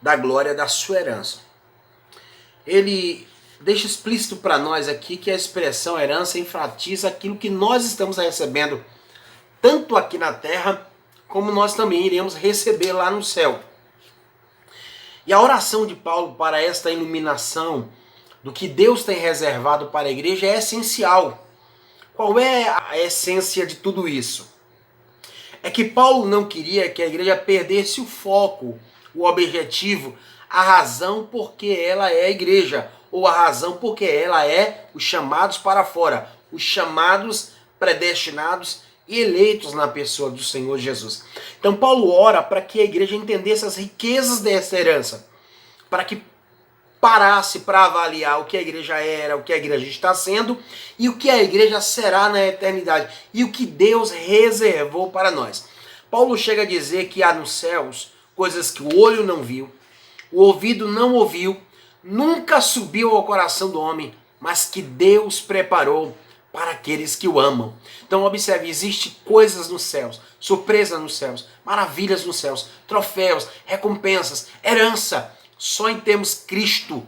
da glória da sua herança. Ele deixa explícito para nós aqui que a expressão herança enfatiza aquilo que nós estamos recebendo, tanto aqui na terra, como nós também iremos receber lá no céu. E a oração de Paulo para esta iluminação do que Deus tem reservado para a igreja é essencial. Qual é a essência de tudo isso? É que Paulo não queria que a igreja perdesse o foco, o objetivo, a razão porque ela é a igreja, ou a razão porque ela é os chamados para fora, os chamados predestinados e eleitos na pessoa do Senhor Jesus. Então Paulo ora para que a igreja entendesse as riquezas dessa herança, para que parasse para avaliar o que a igreja era, o que a igreja está sendo e o que a igreja será na eternidade e o que Deus reservou para nós. Paulo chega a dizer que há nos céus coisas que o olho não viu, o ouvido não ouviu, nunca subiu ao coração do homem, mas que Deus preparou para aqueles que o amam. Então observe, existem coisas nos céus, surpresas nos céus, maravilhas nos céus, troféus, recompensas, herança. Só em termos Cristo,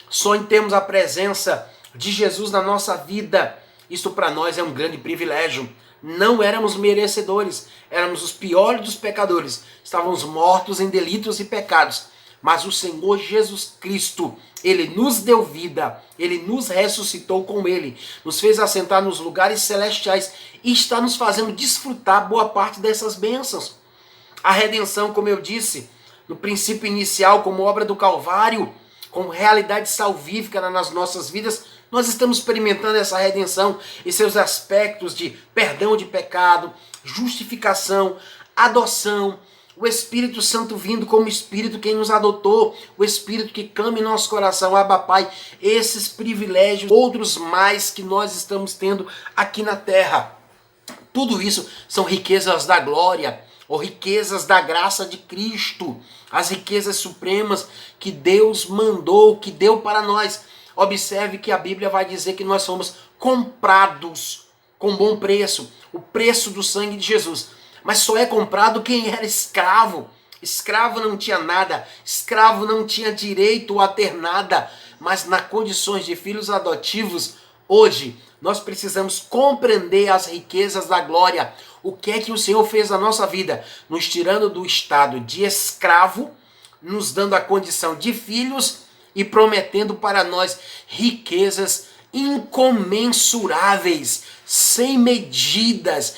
só em termos a presença de Jesus na nossa vida. Isso para nós é um grande privilégio. Não éramos merecedores, éramos os piores dos pecadores. Estávamos mortos em delitos e pecados. Mas o Senhor Jesus Cristo, Ele nos deu vida, Ele nos ressuscitou com Ele, nos fez assentar nos lugares celestiais e está nos fazendo desfrutar boa parte dessas bênçãos. A redenção, como eu disse, no princípio inicial, como obra do Calvário, como realidade salvífica nas nossas vidas, nós estamos experimentando essa redenção e seus aspectos de perdão de pecado, justificação, adoção, o Espírito Santo vindo como Espírito quem nos adotou, o Espírito que clama em nosso coração, Abba Pai, esses privilégios, outros mais que nós estamos tendo aqui na terra. Tudo isso são riquezas da glória, ou riquezas da graça de Cristo, as riquezas supremas que Deus mandou, que deu para nós. Observe que a Bíblia vai dizer que nós somos comprados com bom preço, o preço do sangue de Jesus. Mas só é comprado quem era escravo. Escravo não tinha nada, escravo não tinha direito a ter nada. Mas nas condições de filhos adotivos, hoje, nós precisamos compreender as riquezas da glória. O que é que o Senhor fez na nossa vida? Nos tirando do estado de escravo, nos dando a condição de filhos e prometendo para nós riquezas incomensuráveis, sem medidas,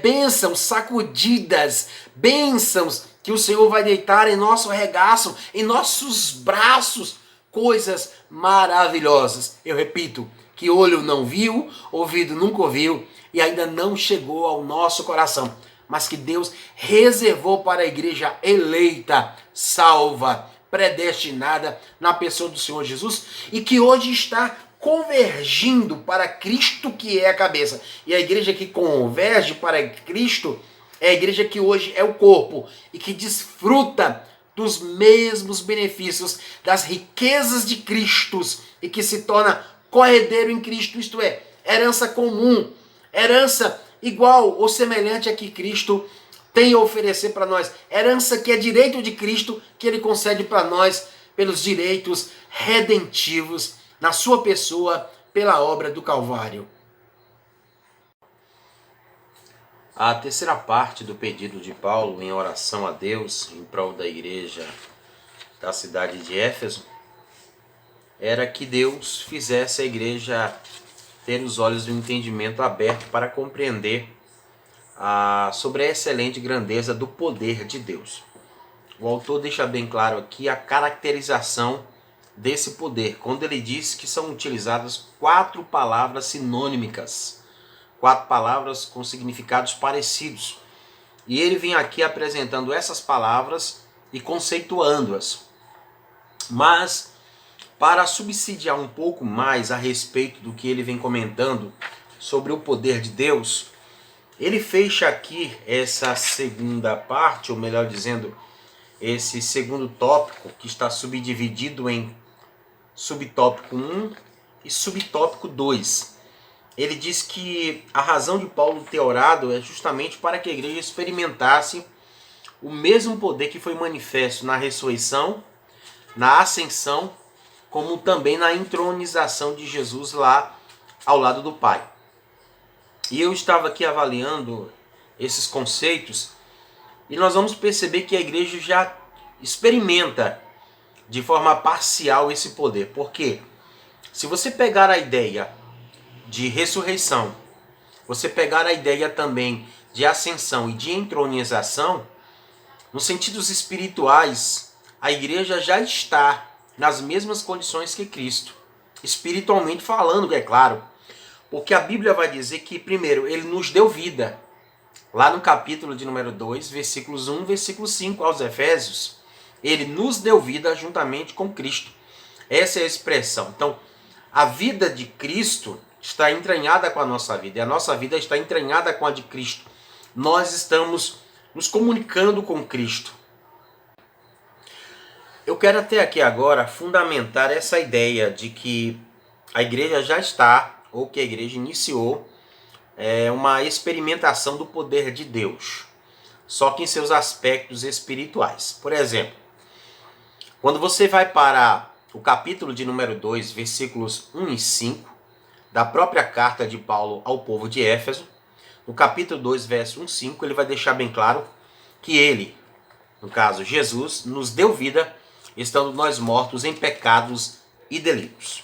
bênçãos sacudidas, bênçãos que o Senhor vai deitar em nosso regaço, em nossos braços, coisas maravilhosas. Eu repito, que olho não viu, ouvido nunca ouviu e ainda não chegou ao nosso coração, mas que Deus reservou para a igreja eleita, salva, predestinada na pessoa do Senhor Jesus e que hoje está convergindo para Cristo, que é a cabeça. E a igreja que converge para Cristo é a igreja que hoje é o corpo e que desfruta dos mesmos benefícios, das riquezas de Cristo e que se torna corredeiro em Cristo, isto é, herança comum, herança igual ou semelhante a que Cristo tem a oferecer para nós, herança que é direito de Cristo, que Ele concede para nós pelos direitos redentivos na sua pessoa, pela obra do Calvário. A terceira parte do pedido de Paulo em oração a Deus em prol da igreja da cidade de Éfeso era que Deus fizesse a igreja ter os olhos do entendimento abertos para compreender sobre a excelente grandeza do poder de Deus. O autor deixa bem claro aqui a caracterização desse poder, quando ele diz que são utilizadas 4 palavras sinônimicas, 4 palavras com significados parecidos. E ele vem aqui apresentando essas palavras e conceituando-as. Mas, para subsidiar um pouco mais a respeito do que ele vem comentando sobre o poder de Deus, ele fecha aqui essa segunda parte, ou melhor dizendo, esse segundo tópico, que está subdividido em subtópico 1 e subtópico 2. Ele diz que a razão de Paulo ter orado é justamente para que a igreja experimentasse o mesmo poder que foi manifesto na ressurreição, na ascensão, como também na entronização de Jesus lá ao lado do Pai. E eu estava aqui avaliando esses conceitos e nós vamos perceber que a igreja já experimenta de forma parcial esse poder. Por quê? Se você pegar a ideia de ressurreição, você pegar a ideia também de ascensão e de entronização, nos sentidos espirituais, a igreja já está nas mesmas condições que Cristo, espiritualmente falando, é claro. Porque a Bíblia vai dizer que, primeiro, Ele nos deu vida. Lá no capítulo de número 2, versículos 1, versículo 5 aos Efésios, Ele nos deu vida juntamente com Cristo. Essa é a expressão. Então, a vida de Cristo está entranhada com a nossa vida. E a nossa vida está entranhada com a de Cristo. Nós estamos nos comunicando com Cristo. Eu quero até aqui agora fundamentar essa ideia de que a igreja já está ou que a igreja iniciou uma experimentação do poder de Deus, só que em seus aspectos espirituais. Por exemplo, quando você vai para o capítulo de número 2, versículos 1 e 5, da própria carta de Paulo ao povo de Éfeso, no capítulo 2, verso 1 e 5, ele vai deixar bem claro que ele, no caso Jesus, nos deu vida, estando nós mortos em pecados e delitos.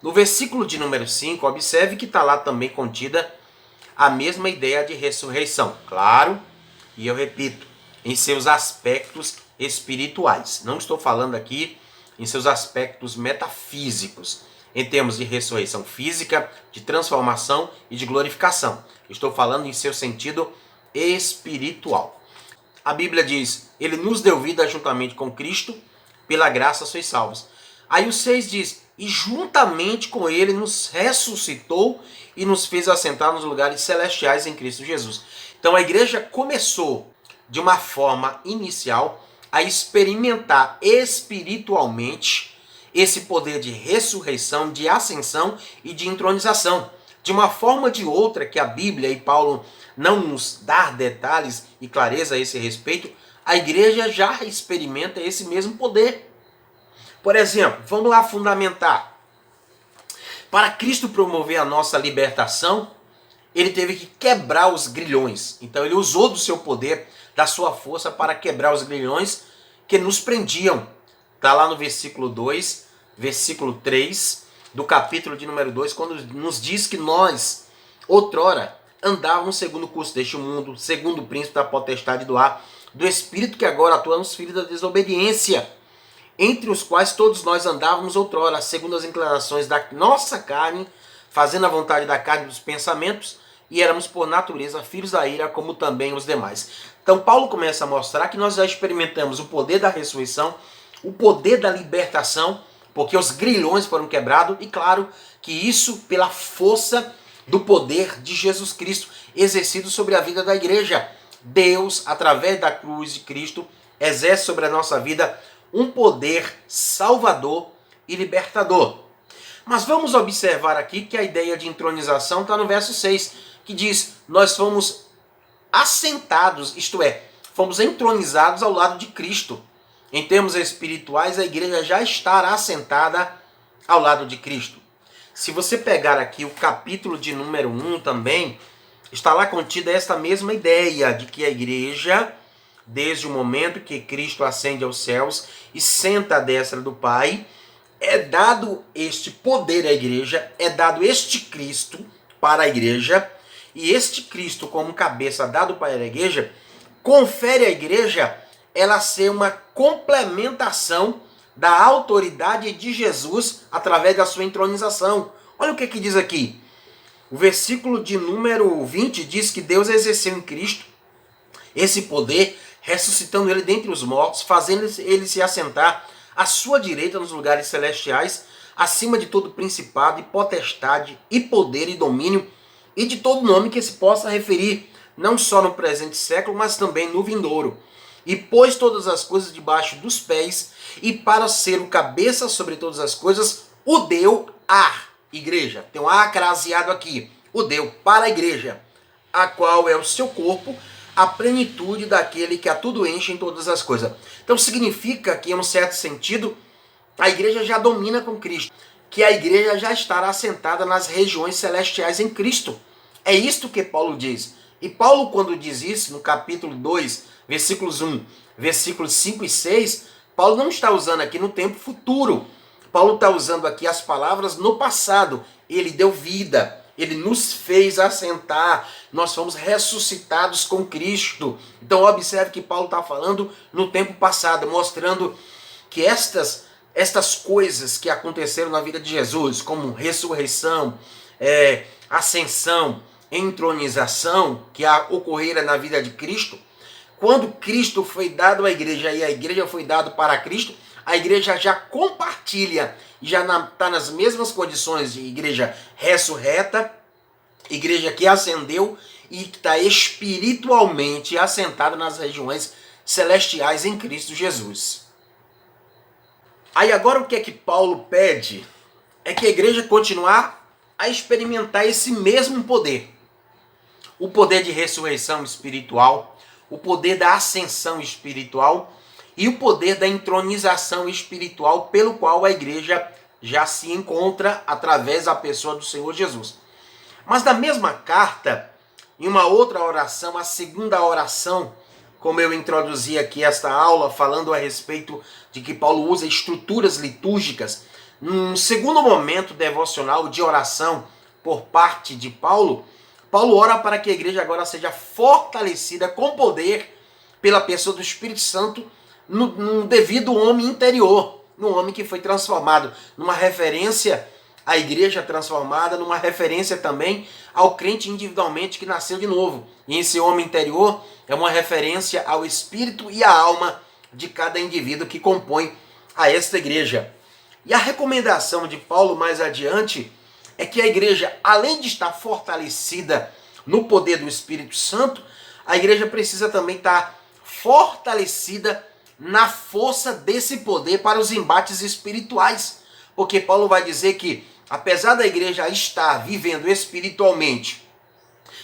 No versículo de número 5, observe que está lá também contida a mesma ideia de ressurreição. Claro, e eu repito, em seus aspectos espirituais. Não estou falando aqui em seus aspectos metafísicos, em termos de ressurreição física, de transformação e de glorificação. Estou falando em seu sentido espiritual. A Bíblia diz, ele nos deu vida juntamente com Cristo, pela graça sois salvos. Aí o 6 diz, e juntamente com ele nos ressuscitou e nos fez assentar nos lugares celestiais em Cristo Jesus. Então a igreja começou de uma forma inicial a experimentar espiritualmente esse poder de ressurreição, de ascensão e de entronização. De uma forma ou de outra que a Bíblia e Paulo não nos dá detalhes e clareza a esse respeito, a igreja já experimenta esse mesmo poder. Por exemplo, vamos lá fundamentar. Para Cristo promover a nossa libertação, ele teve que quebrar os grilhões. Então ele usou do seu poder, da sua força para quebrar os grilhões que nos prendiam. Está lá no versículo 2, versículo 3 do capítulo de número 2, quando nos diz que nós, outrora, andávamos segundo o curso deste mundo, segundo o príncipe da potestade do ar, do espírito que agora atua nos filhos da desobediência, entre os quais todos nós andávamos outrora, segundo as inclinações da nossa carne, fazendo a vontade da carne e dos pensamentos, e éramos por natureza filhos da ira, como também os demais. Então Paulo começa a mostrar que nós já experimentamos o poder da ressurreição, o poder da libertação, porque os grilhões foram quebrados, e claro que isso pela força do poder de Jesus Cristo exercido sobre a vida da igreja. Deus, através da cruz de Cristo, exerce sobre a nossa vida um poder salvador e libertador. Mas vamos observar aqui que a ideia de entronização está no verso 6, que diz, nós fomos assentados, isto é, fomos entronizados ao lado de Cristo. Em termos espirituais, a igreja já está assentada ao lado de Cristo. Se você pegar aqui o capítulo de número 1 também, está lá contida esta mesma ideia de que a igreja, desde o momento que Cristo ascende aos céus e senta à destra do Pai, é dado este poder à igreja, é dado este Cristo para a igreja, e este Cristo como cabeça dado para a igreja, confere à igreja ela ser uma complementação da autoridade de Jesus através da sua entronização. Olha o que diz aqui. O versículo de número 20 diz que Deus exerceu em Cristo esse poder, ressuscitando ele dentre os mortos, fazendo ele se assentar à sua direita nos lugares celestiais, acima de todo principado e potestade e poder e domínio e de todo nome que se possa referir, não só no presente século, mas também no vindouro. E pôs todas as coisas debaixo dos pés, e para ser o cabeça sobre todas as coisas, o deu à igreja. Tem um A craseado aqui. O deu para a igreja, a qual é o seu corpo, a plenitude daquele que a tudo enche em todas as coisas. Então significa que, em um certo sentido, a igreja já domina com Cristo, que a igreja já estará assentada nas regiões celestiais em Cristo. É isto que Paulo diz. E Paulo, quando diz isso, no capítulo 2, versículos 1, versículos 5 e 6, Paulo não está usando aqui no tempo futuro. Paulo está usando aqui as palavras no passado. Ele deu vida, ele nos fez assentar, nós fomos ressuscitados com Cristo. Então observe que Paulo está falando no tempo passado, mostrando que estas coisas que aconteceram na vida de Jesus, como ressurreição, ascensão, entronização, que ocorreram na vida de Cristo, quando Cristo foi dado à igreja e a igreja foi dada para Cristo, a igreja já compartilha, já está nas mesmas condições de igreja ressurreta, igreja que ascendeu e que está espiritualmente assentada nas regiões celestiais em Cristo Jesus. Aí agora o que é que Paulo pede? É que a igreja continuar a experimentar esse mesmo poder. O poder de ressurreição espiritual, o poder da ascensão espiritual e o poder da entronização espiritual pelo qual a igreja já se encontra através da pessoa do Senhor Jesus. Mas na mesma carta, em uma outra oração, a segunda oração, como eu introduzi aqui esta aula, falando a respeito de que Paulo usa estruturas litúrgicas, num segundo momento devocional de oração por parte de Paulo, Paulo ora para que a igreja agora seja fortalecida com poder pela pessoa do Espírito Santo no devido homem interior, no homem que foi transformado, numa referência à igreja transformada, numa referência também ao crente individualmente que nasceu de novo. E esse homem interior é uma referência ao espírito e à alma de cada indivíduo que compõe a esta igreja. E a recomendação de Paulo mais adiante é que a igreja, além de estar fortalecida no poder do Espírito Santo, a igreja precisa também estar fortalecida na força desse poder para os embates espirituais. Porque Paulo vai dizer que, apesar da igreja estar vivendo espiritualmente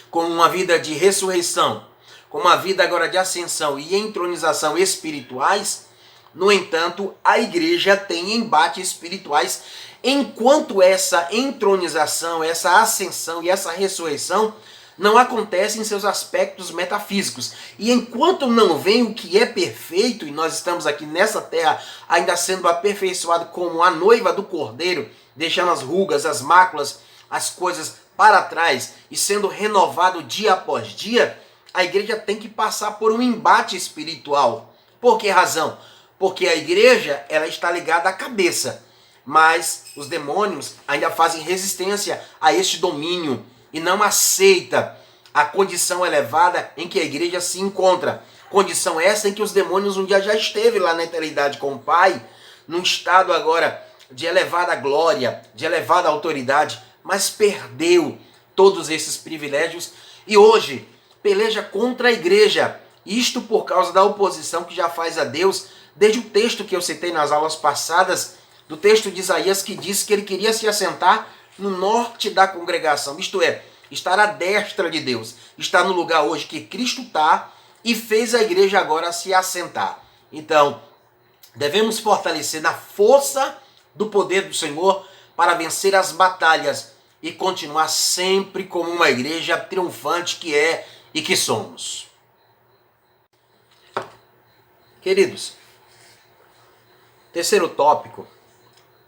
com uma vida de ressurreição, com uma vida agora de ascensão e entronização espirituais, no entanto, a igreja tem embates espirituais, enquanto essa entronização, essa ascensão e essa ressurreição não acontecem em seus aspectos metafísicos. E enquanto não vem o que é perfeito, e nós estamos aqui nessa terra ainda sendo aperfeiçoado como a noiva do Cordeiro, deixando as rugas, as máculas, as coisas para trás e sendo renovado dia após dia, a igreja tem que passar por um embate espiritual. Por que razão? Porque a igreja, ela está ligada à cabeça, mas os demônios ainda fazem resistência a este domínio e não aceita a condição elevada em que a igreja se encontra. Condição essa em que os demônios um dia já esteve lá na eternidade com o Pai, num estado agora de elevada glória, de elevada autoridade, mas perdeu todos esses privilégios e hoje peleja contra a igreja. Isto por causa da oposição que já faz a Deus, desde o texto que eu citei nas aulas passadas, do texto de Isaías que diz que ele queria se assentar no norte da congregação, isto é, estar à destra de Deus, está no lugar hoje que Cristo está e fez a igreja agora se assentar. Então, devemos fortalecer na força do poder do Senhor para vencer as batalhas e continuar sempre como uma igreja triunfante que é e que somos. Queridos, terceiro tópico,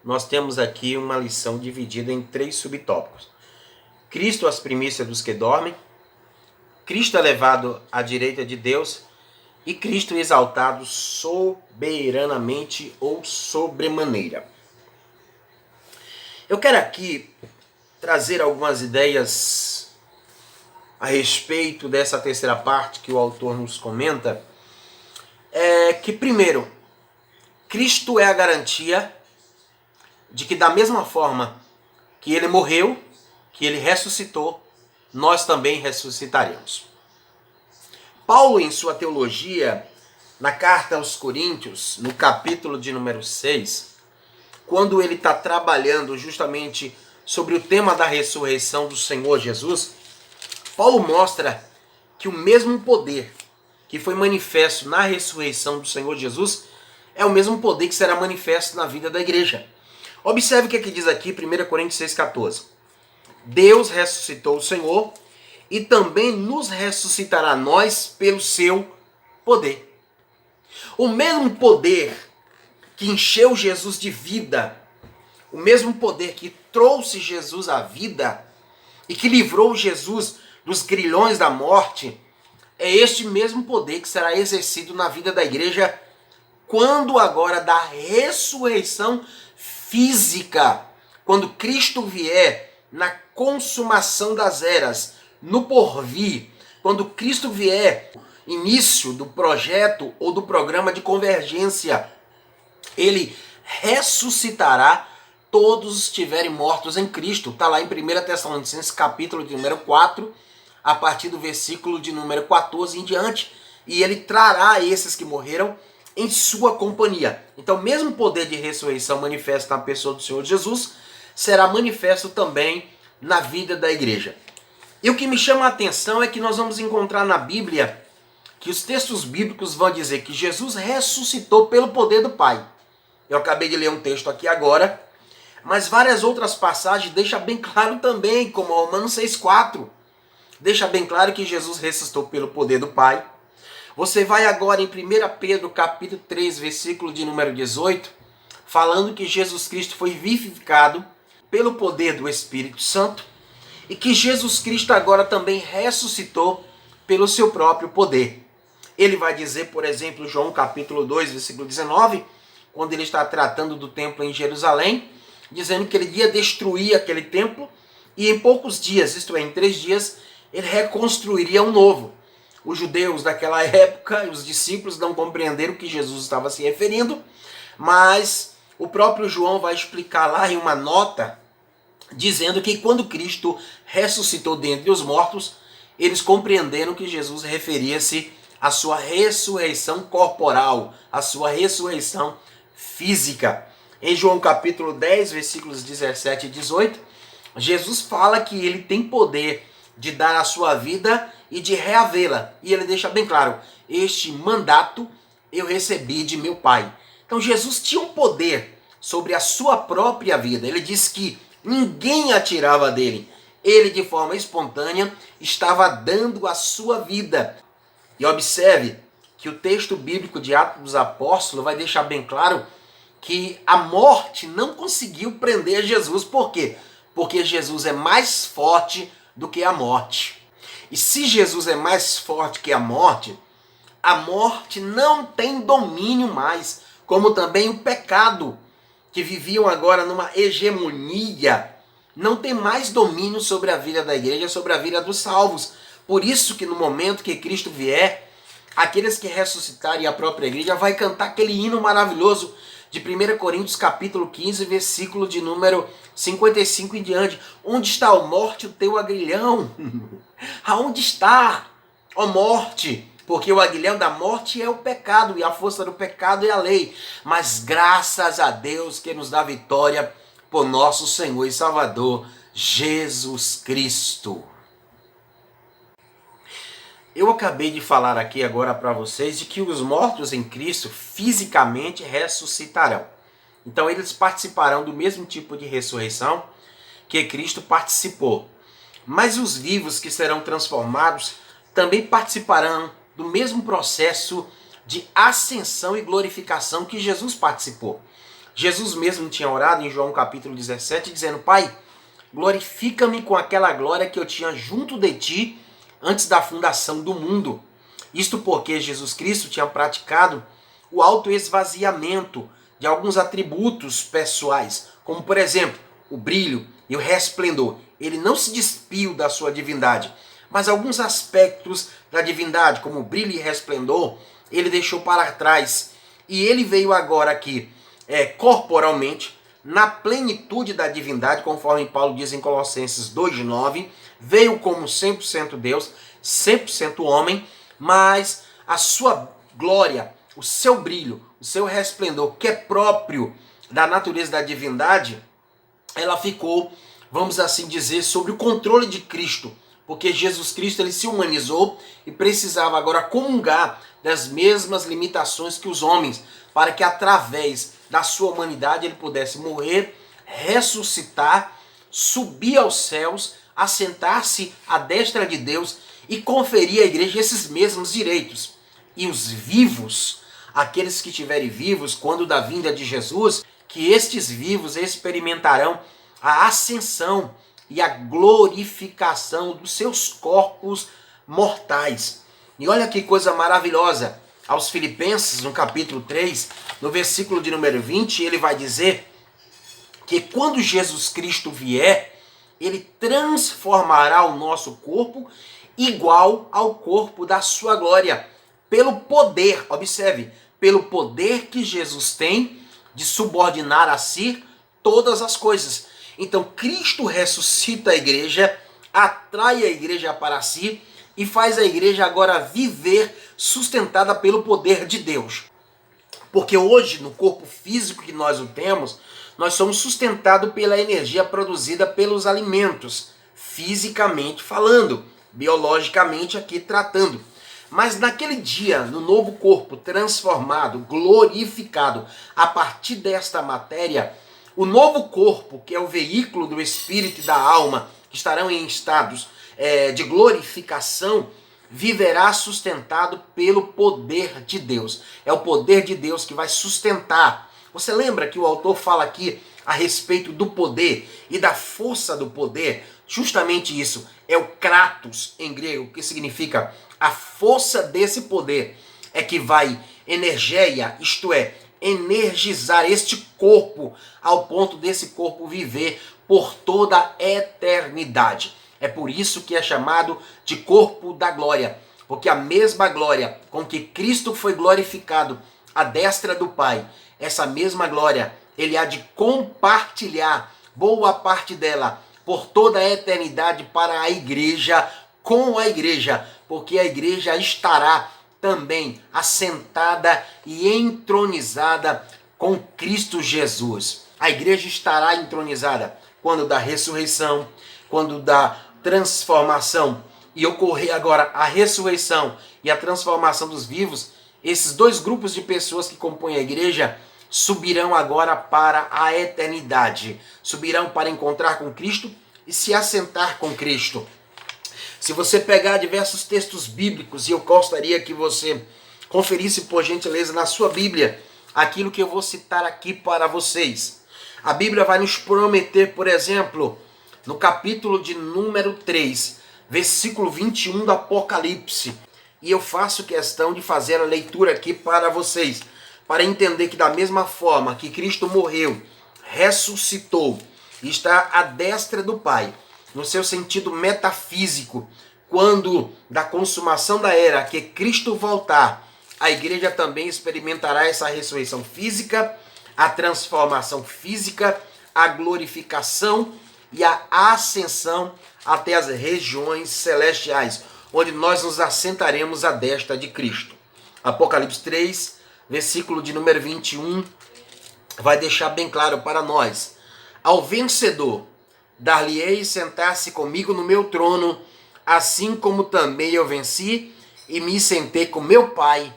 nós temos aqui uma lição dividida em 3 subtópicos. Cristo, as primícias dos que dormem, Cristo elevado à direita de Deus e Cristo exaltado soberanamente ou sobremaneira. Eu quero aqui trazer algumas ideias a respeito dessa terceira parte que o autor nos comenta. Que primeiro, Cristo é a garantia de que da mesma forma que ele morreu, que ele ressuscitou, nós também ressuscitaremos. Paulo, em sua teologia, na carta aos Coríntios, no capítulo de número 6, quando ele está trabalhando justamente sobre o tema da ressurreição do Senhor Jesus, Paulo mostra que o mesmo poder que foi manifesto na ressurreição do Senhor Jesus é o mesmo poder que será manifesto na vida da igreja. Observe o que diz aqui, 1 Coríntios 6,14. Deus ressuscitou o Senhor e também nos ressuscitará nós pelo seu poder. O mesmo poder que encheu Jesus de vida, o mesmo poder que trouxe Jesus à vida e que livrou Jesus dos grilhões da morte, é este mesmo poder que será exercido na vida da igreja quando agora da ressurreição física, quando Cristo vier na consumação das eras, no porvir, quando Cristo vier, início do projeto ou do programa de convergência, ele ressuscitará todos os que estiverem mortos em Cristo. Está lá em 1 Tessalonicenses capítulo de número 4, a partir do versículo de número 14 em diante. E ele trará esses que morreram em sua companhia. Então, o mesmo poder de ressurreição manifesto na pessoa do Senhor Jesus será manifesto também na vida da igreja. E o que me chama a atenção é que nós vamos encontrar na Bíblia que os textos bíblicos vão dizer que Jesus ressuscitou pelo poder do Pai. Eu acabei de ler um texto aqui agora, mas várias outras passagens deixam bem claro também, como Romanos 6,4. Deixa bem claro que Jesus ressuscitou pelo poder do Pai. Você vai agora em 1 Pedro capítulo 3, versículo de número 18, falando que Jesus Cristo foi vivificado pelo poder do Espírito Santo e que Jesus Cristo agora também ressuscitou pelo seu próprio poder. Ele vai dizer, por exemplo, João capítulo 2, versículo 19, quando ele está tratando do templo em Jerusalém, dizendo que ele ia destruir aquele templo e em poucos dias, isto é, em 3 dias, ele reconstruiria um novo. Os judeus daquela época, os discípulos não compreenderam o que Jesus estava se referindo, mas o próprio João vai explicar lá em uma nota, dizendo que quando Cristo ressuscitou dentre os mortos, eles compreenderam que Jesus referia-se à sua ressurreição corporal, à sua ressurreição física. Em João capítulo 10, versículos 17 e 18, Jesus fala que ele tem poder de dar a sua vida e de reavê-la. E ele deixa bem claro, este mandato eu recebi de meu Pai. Então Jesus tinha um poder sobre a sua própria vida. Ele diz que ninguém a tirava dele. Ele, de forma espontânea, estava dando a sua vida. E observe que o texto bíblico de Atos dos Apóstolos vai deixar bem claro que a morte não conseguiu prender Jesus. Por quê? Porque Jesus é mais forte do que a morte. E se Jesus é mais forte que a morte não tem domínio mais, como também o pecado, que viviam agora numa hegemonia, não tem mais domínio sobre a vida da igreja, sobre a vida dos salvos. Por isso que no momento que Cristo vier, aqueles que ressuscitarem a própria igreja vai cantar aquele hino maravilhoso de 1 Coríntios capítulo 15, versículo de número 55 em diante. Onde está, ó morte, o teu aguilhão? Aonde está, ó morte? Porque o aguilhão da morte é o pecado, e a força do pecado é a lei. Mas graças a Deus que nos dá vitória por nosso Senhor e Salvador, Jesus Cristo. Eu acabei de falar aqui agora para vocês de que os mortos em Cristo fisicamente ressuscitarão. Então eles participarão do mesmo tipo de ressurreição que Cristo participou. Mas os vivos que serão transformados também participarão do mesmo processo de ascensão e glorificação que Jesus participou. Jesus mesmo tinha orado em João capítulo 17, dizendo: Pai, glorifica-me com aquela glória que eu tinha junto de ti antes da fundação do mundo. Isto porque Jesus Cristo tinha praticado o autoesvaziamento de alguns atributos pessoais, como por exemplo, o brilho e o resplendor. Ele não se despiu da sua divindade, mas alguns aspectos da divindade, como brilho e resplendor, ele deixou para trás. E ele veio agora aqui, corporalmente, na plenitude da divindade, conforme Paulo diz em Colossenses 2,9, veio como 100% Deus, 100% homem, mas a sua glória, o seu brilho, o seu resplendor, que é próprio da natureza da divindade, ela ficou, vamos assim dizer, sob o controle de Cristo, porque Jesus Cristo ele se humanizou e precisava agora comungar das mesmas limitações que os homens, para que através da sua humanidade ele pudesse morrer, ressuscitar, subir aos céus, assentar-se à destra de Deus e conferir à igreja esses mesmos direitos. E os vivos, aqueles que estiverem vivos quando da vinda de Jesus, que estes vivos experimentarão a ascensão e a glorificação dos seus corpos mortais. E olha que coisa maravilhosa. Aos Filipenses, no capítulo 3, no versículo de número 20, ele vai dizer que quando Jesus Cristo vier, ele transformará o nosso corpo igual ao corpo da sua glória, pelo poder, observe, pelo poder que Jesus tem de subordinar a si todas as coisas. Então Cristo ressuscita a igreja, atrai a igreja para si e faz a igreja agora viver sustentada pelo poder de Deus. Porque hoje, no corpo físico que nós o temos, nós somos sustentados pela energia produzida pelos alimentos. fisicamente falando, biologicamente aqui tratando. Mas naquele dia, no novo corpo transformado, glorificado, a partir desta matéria, o novo corpo, que é o veículo do espírito e da alma, que estarão em estados de glorificação, viverá sustentado pelo poder de Deus. É o poder de Deus que vai sustentar. Você lembra que o autor fala aqui a respeito do poder e da força do poder? Justamente isso, é o kratos em grego, que significa a força desse poder é que vai energeia, isto é, energizar este corpo ao ponto desse corpo viver por toda a eternidade. É por isso que é chamado de corpo da glória, porque a mesma glória com que Cristo foi glorificado à destra do Pai, essa mesma glória ele há de compartilhar boa parte dela por toda a eternidade para a igreja, com a igreja, porque a igreja estará também assentada e entronizada com Cristo Jesus. A igreja estará entronizada quando da ressurreição, quando da transformação e ocorrer agora a ressurreição e a transformação dos vivos. Esses dois grupos de pessoas que compõem a igreja subirão agora para a eternidade, subirão para encontrar com Cristo e se assentar com Cristo. Se você pegar diversos textos bíblicos, e eu gostaria que você conferisse por gentileza na sua Bíblia aquilo que eu vou citar aqui para vocês. A Bíblia vai nos prometer, por exemplo, no capítulo de número 3, versículo 21 do Apocalipse. E eu faço questão de fazer a leitura aqui para vocês, para entender que da mesma forma que Cristo morreu, ressuscitou e está à destra do Pai, no seu sentido metafísico, quando da consumação da era que Cristo voltar, a igreja também experimentará essa ressurreição física, a transformação física, a glorificação e a ascensão até as regiões celestiais, onde nós nos assentaremos à destra de Cristo. Apocalipse 3, versículo de número 21, vai deixar bem claro para nós: ao vencedor dar-lhe-ei sentar-se comigo no meu trono, assim como também eu venci e me sentei com meu Pai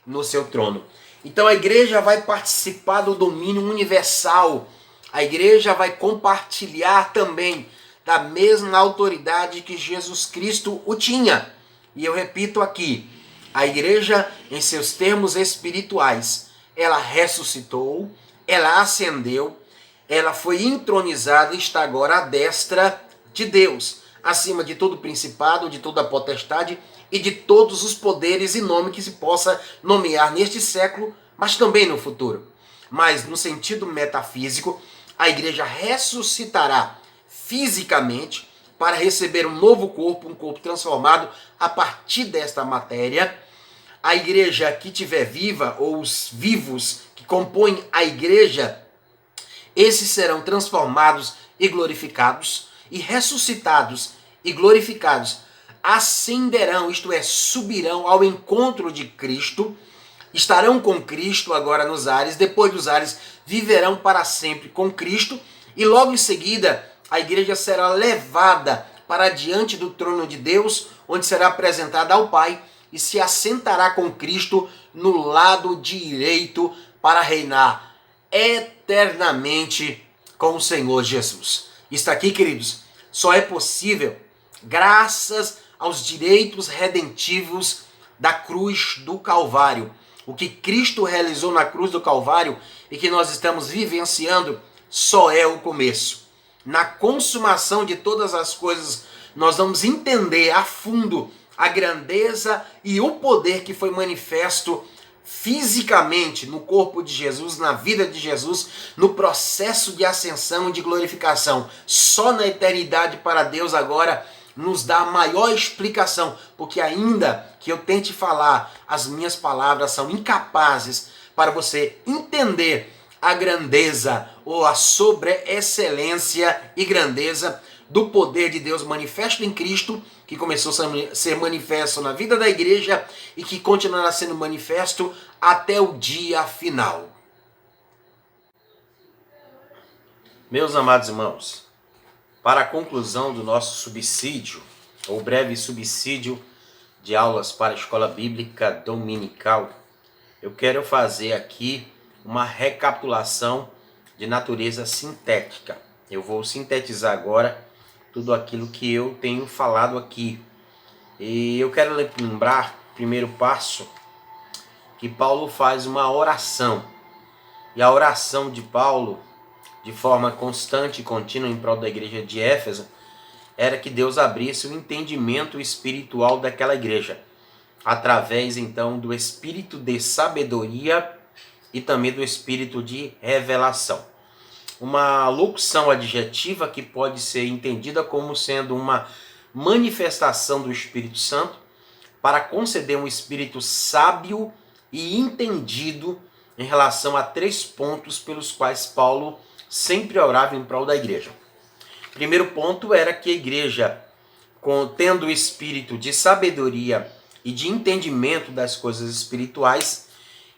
no seu trono. Então a igreja vai participar do domínio universal. A igreja vai compartilhar também da mesma autoridade que Jesus Cristo o tinha. E eu repito aqui, a igreja em seus termos espirituais, ela ressuscitou, ela ascendeu, ela foi entronizada e está agora à destra de Deus, acima de todo principado, de toda potestade e de todos os poderes e nome que se possa nomear neste século, mas também no futuro. Mas no sentido metafísico, a igreja ressuscitará fisicamente para receber um novo corpo, um corpo transformado a partir desta matéria. A igreja que estiver viva, ou os vivos que compõem a igreja, esses serão transformados e glorificados, e ressuscitados e glorificados ascenderão, isto é, subirão ao encontro de Cristo, estarão com Cristo agora nos ares, depois dos ares viverão para sempre com Cristo, e logo em seguida a igreja será levada para diante do trono de Deus, onde será apresentada ao Pai, e se assentará com Cristo no lado direito para reinar eternamente com o Senhor Jesus. Isso aqui, queridos, só é possível graças aos direitos redentivos da cruz do Calvário. O que Cristo realizou na cruz do Calvário e que nós estamos vivenciando só é o começo. Na consumação de todas as coisas, nós vamos entender a fundo a grandeza e o poder que foi manifesto fisicamente no corpo de Jesus, na vida de Jesus, no processo de ascensão e de glorificação. Só na eternidade para Deus agora nos dá a maior explicação, porque ainda que eu tente falar, as minhas palavras são incapazes para você entender a grandeza ou a sobreexcelência e grandeza do poder de Deus manifesto em Cristo, que começou a ser manifesto na vida da igreja e que continuará sendo manifesto até o dia final. Meus amados irmãos, Para a conclusão do nosso subsídio, ou breve subsídio de aulas para a Escola Bíblica Dominical, eu quero fazer aqui uma recapitulação de natureza sintética. Eu vou sintetizar agora tudo aquilo que eu tenho falado aqui. E eu quero lembrar, primeiro passo, que Paulo faz uma oração. E a oração de Paulo, de forma constante e contínua em prol da igreja de Éfeso, era que Deus abrisse o entendimento espiritual daquela igreja, através então do espírito de sabedoria e também do espírito de revelação. Uma locução adjetiva que pode ser entendida como sendo uma manifestação do Espírito Santo para conceder um espírito sábio e entendido em relação a 3 pontos pelos quais Paulo sempre orava em prol da igreja. Primeiro ponto era que a igreja, tendo o espírito de sabedoria e de entendimento das coisas espirituais,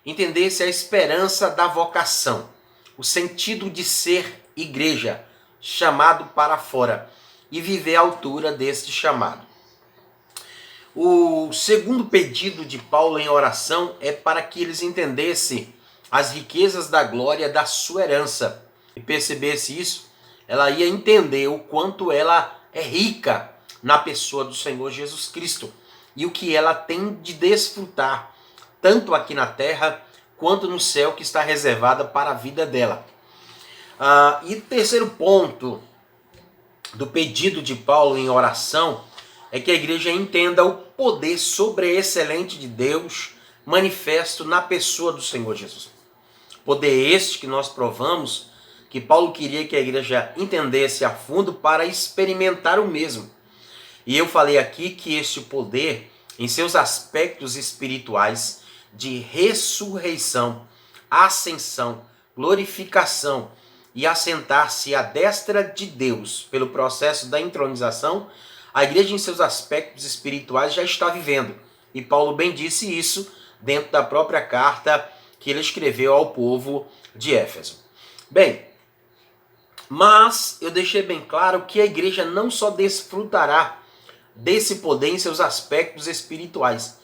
entendesse a esperança da vocação, o sentido de ser igreja, chamado para fora, e viver à altura deste chamado. O segundo pedido de Paulo em oração é para que eles entendessem as riquezas da glória da sua herança. E percebesse isso, ela ia entender o quanto ela é rica na pessoa do Senhor Jesus Cristo e o que ela tem de desfrutar, tanto aqui na terra quanto no céu que está reservada para a vida dela. E terceiro ponto do pedido de Paulo em oração é que a igreja entenda o poder sobreexcelente de Deus manifesto na pessoa do Senhor Jesus. Poder este que nós provamos, que Paulo queria que a igreja entendesse a fundo para experimentar o mesmo. E eu falei aqui que este poder, em seus aspectos espirituais de ressurreição, ascensão, glorificação e assentar-se à destra de Deus pelo processo da entronização, a igreja em seus aspectos espirituais já está vivendo. E Paulo bem disse isso dentro da própria carta que ele escreveu ao povo de Éfeso. Bem, mas eu deixei bem claro que a igreja não só desfrutará desse poder em seus aspectos espirituais,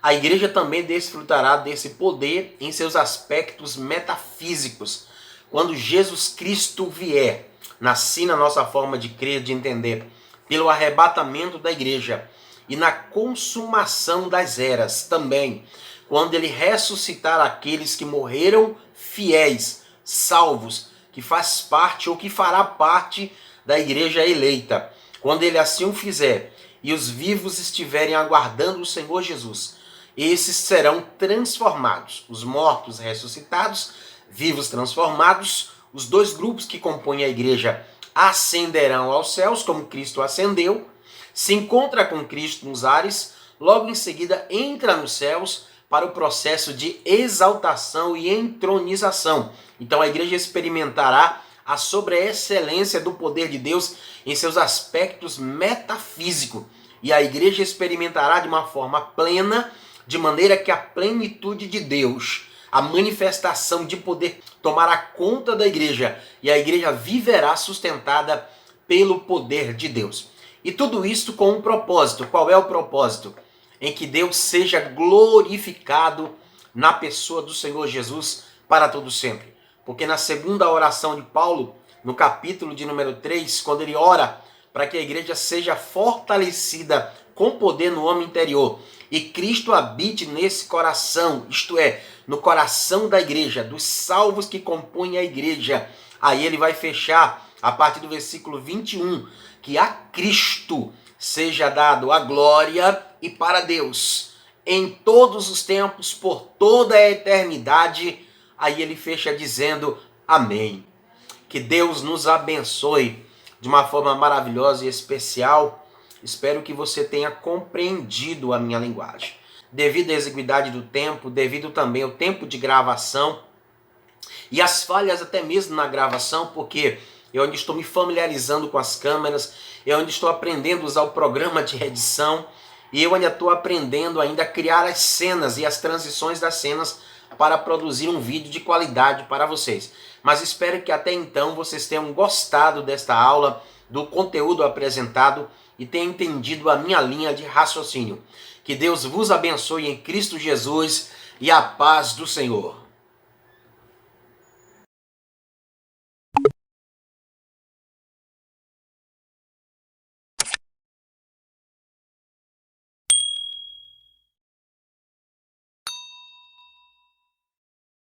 a igreja também desfrutará desse poder em seus aspectos metafísicos. Quando Jesus Cristo vier, nasci na nossa forma de crer, de entender, pelo arrebatamento da igreja e na consumação das eras também, quando ele ressuscitar aqueles que morreram fiéis, salvos, que faz parte ou que fará parte da igreja eleita. Quando ele assim o fizer e os vivos estiverem aguardando o Senhor Jesus, esses serão transformados, os mortos ressuscitados, vivos transformados, os 2 grupos que compõem a igreja ascenderão aos céus, como Cristo ascendeu, se encontra com Cristo nos ares, logo em seguida entra nos céus para o processo de exaltação e entronização. Então a igreja experimentará a sobreexcelência do poder de Deus em seus aspectos metafísicos. E a igreja experimentará de uma forma plena, de maneira que a plenitude de Deus, a manifestação de poder, tomará conta da igreja. E a igreja viverá sustentada pelo poder de Deus. E tudo isso com um propósito. Qual é o propósito? Em que Deus seja glorificado na pessoa do Senhor Jesus para todo sempre. Porque na segunda oração de Paulo, no capítulo de número 3, quando ele ora para que a igreja seja fortalecida com poder no homem interior e Cristo habite nesse coração, isto é, no coração da igreja, dos salvos que compõem a igreja, aí ele vai fechar a partir do versículo 21, que a Cristo seja dado a glória e para Deus, em todos os tempos, por toda a eternidade. Aí ele fecha dizendo amém. Que Deus nos abençoe de uma forma maravilhosa e especial. Espero que você tenha compreendido a minha linguagem. Devido à exiguidade do tempo, devido também ao tempo de gravação e as falhas até mesmo na gravação, porque eu ainda estou me familiarizando com as câmeras, eu ainda estou aprendendo a usar o programa de edição e eu ainda estou aprendendo ainda a criar as cenas e as transições das cenas para produzir um vídeo de qualidade para vocês. Mas espero que até então vocês tenham gostado desta aula, do conteúdo apresentado e tenha entendido a minha linha de raciocínio. Que Deus vos abençoe em Cristo Jesus e a paz do Senhor.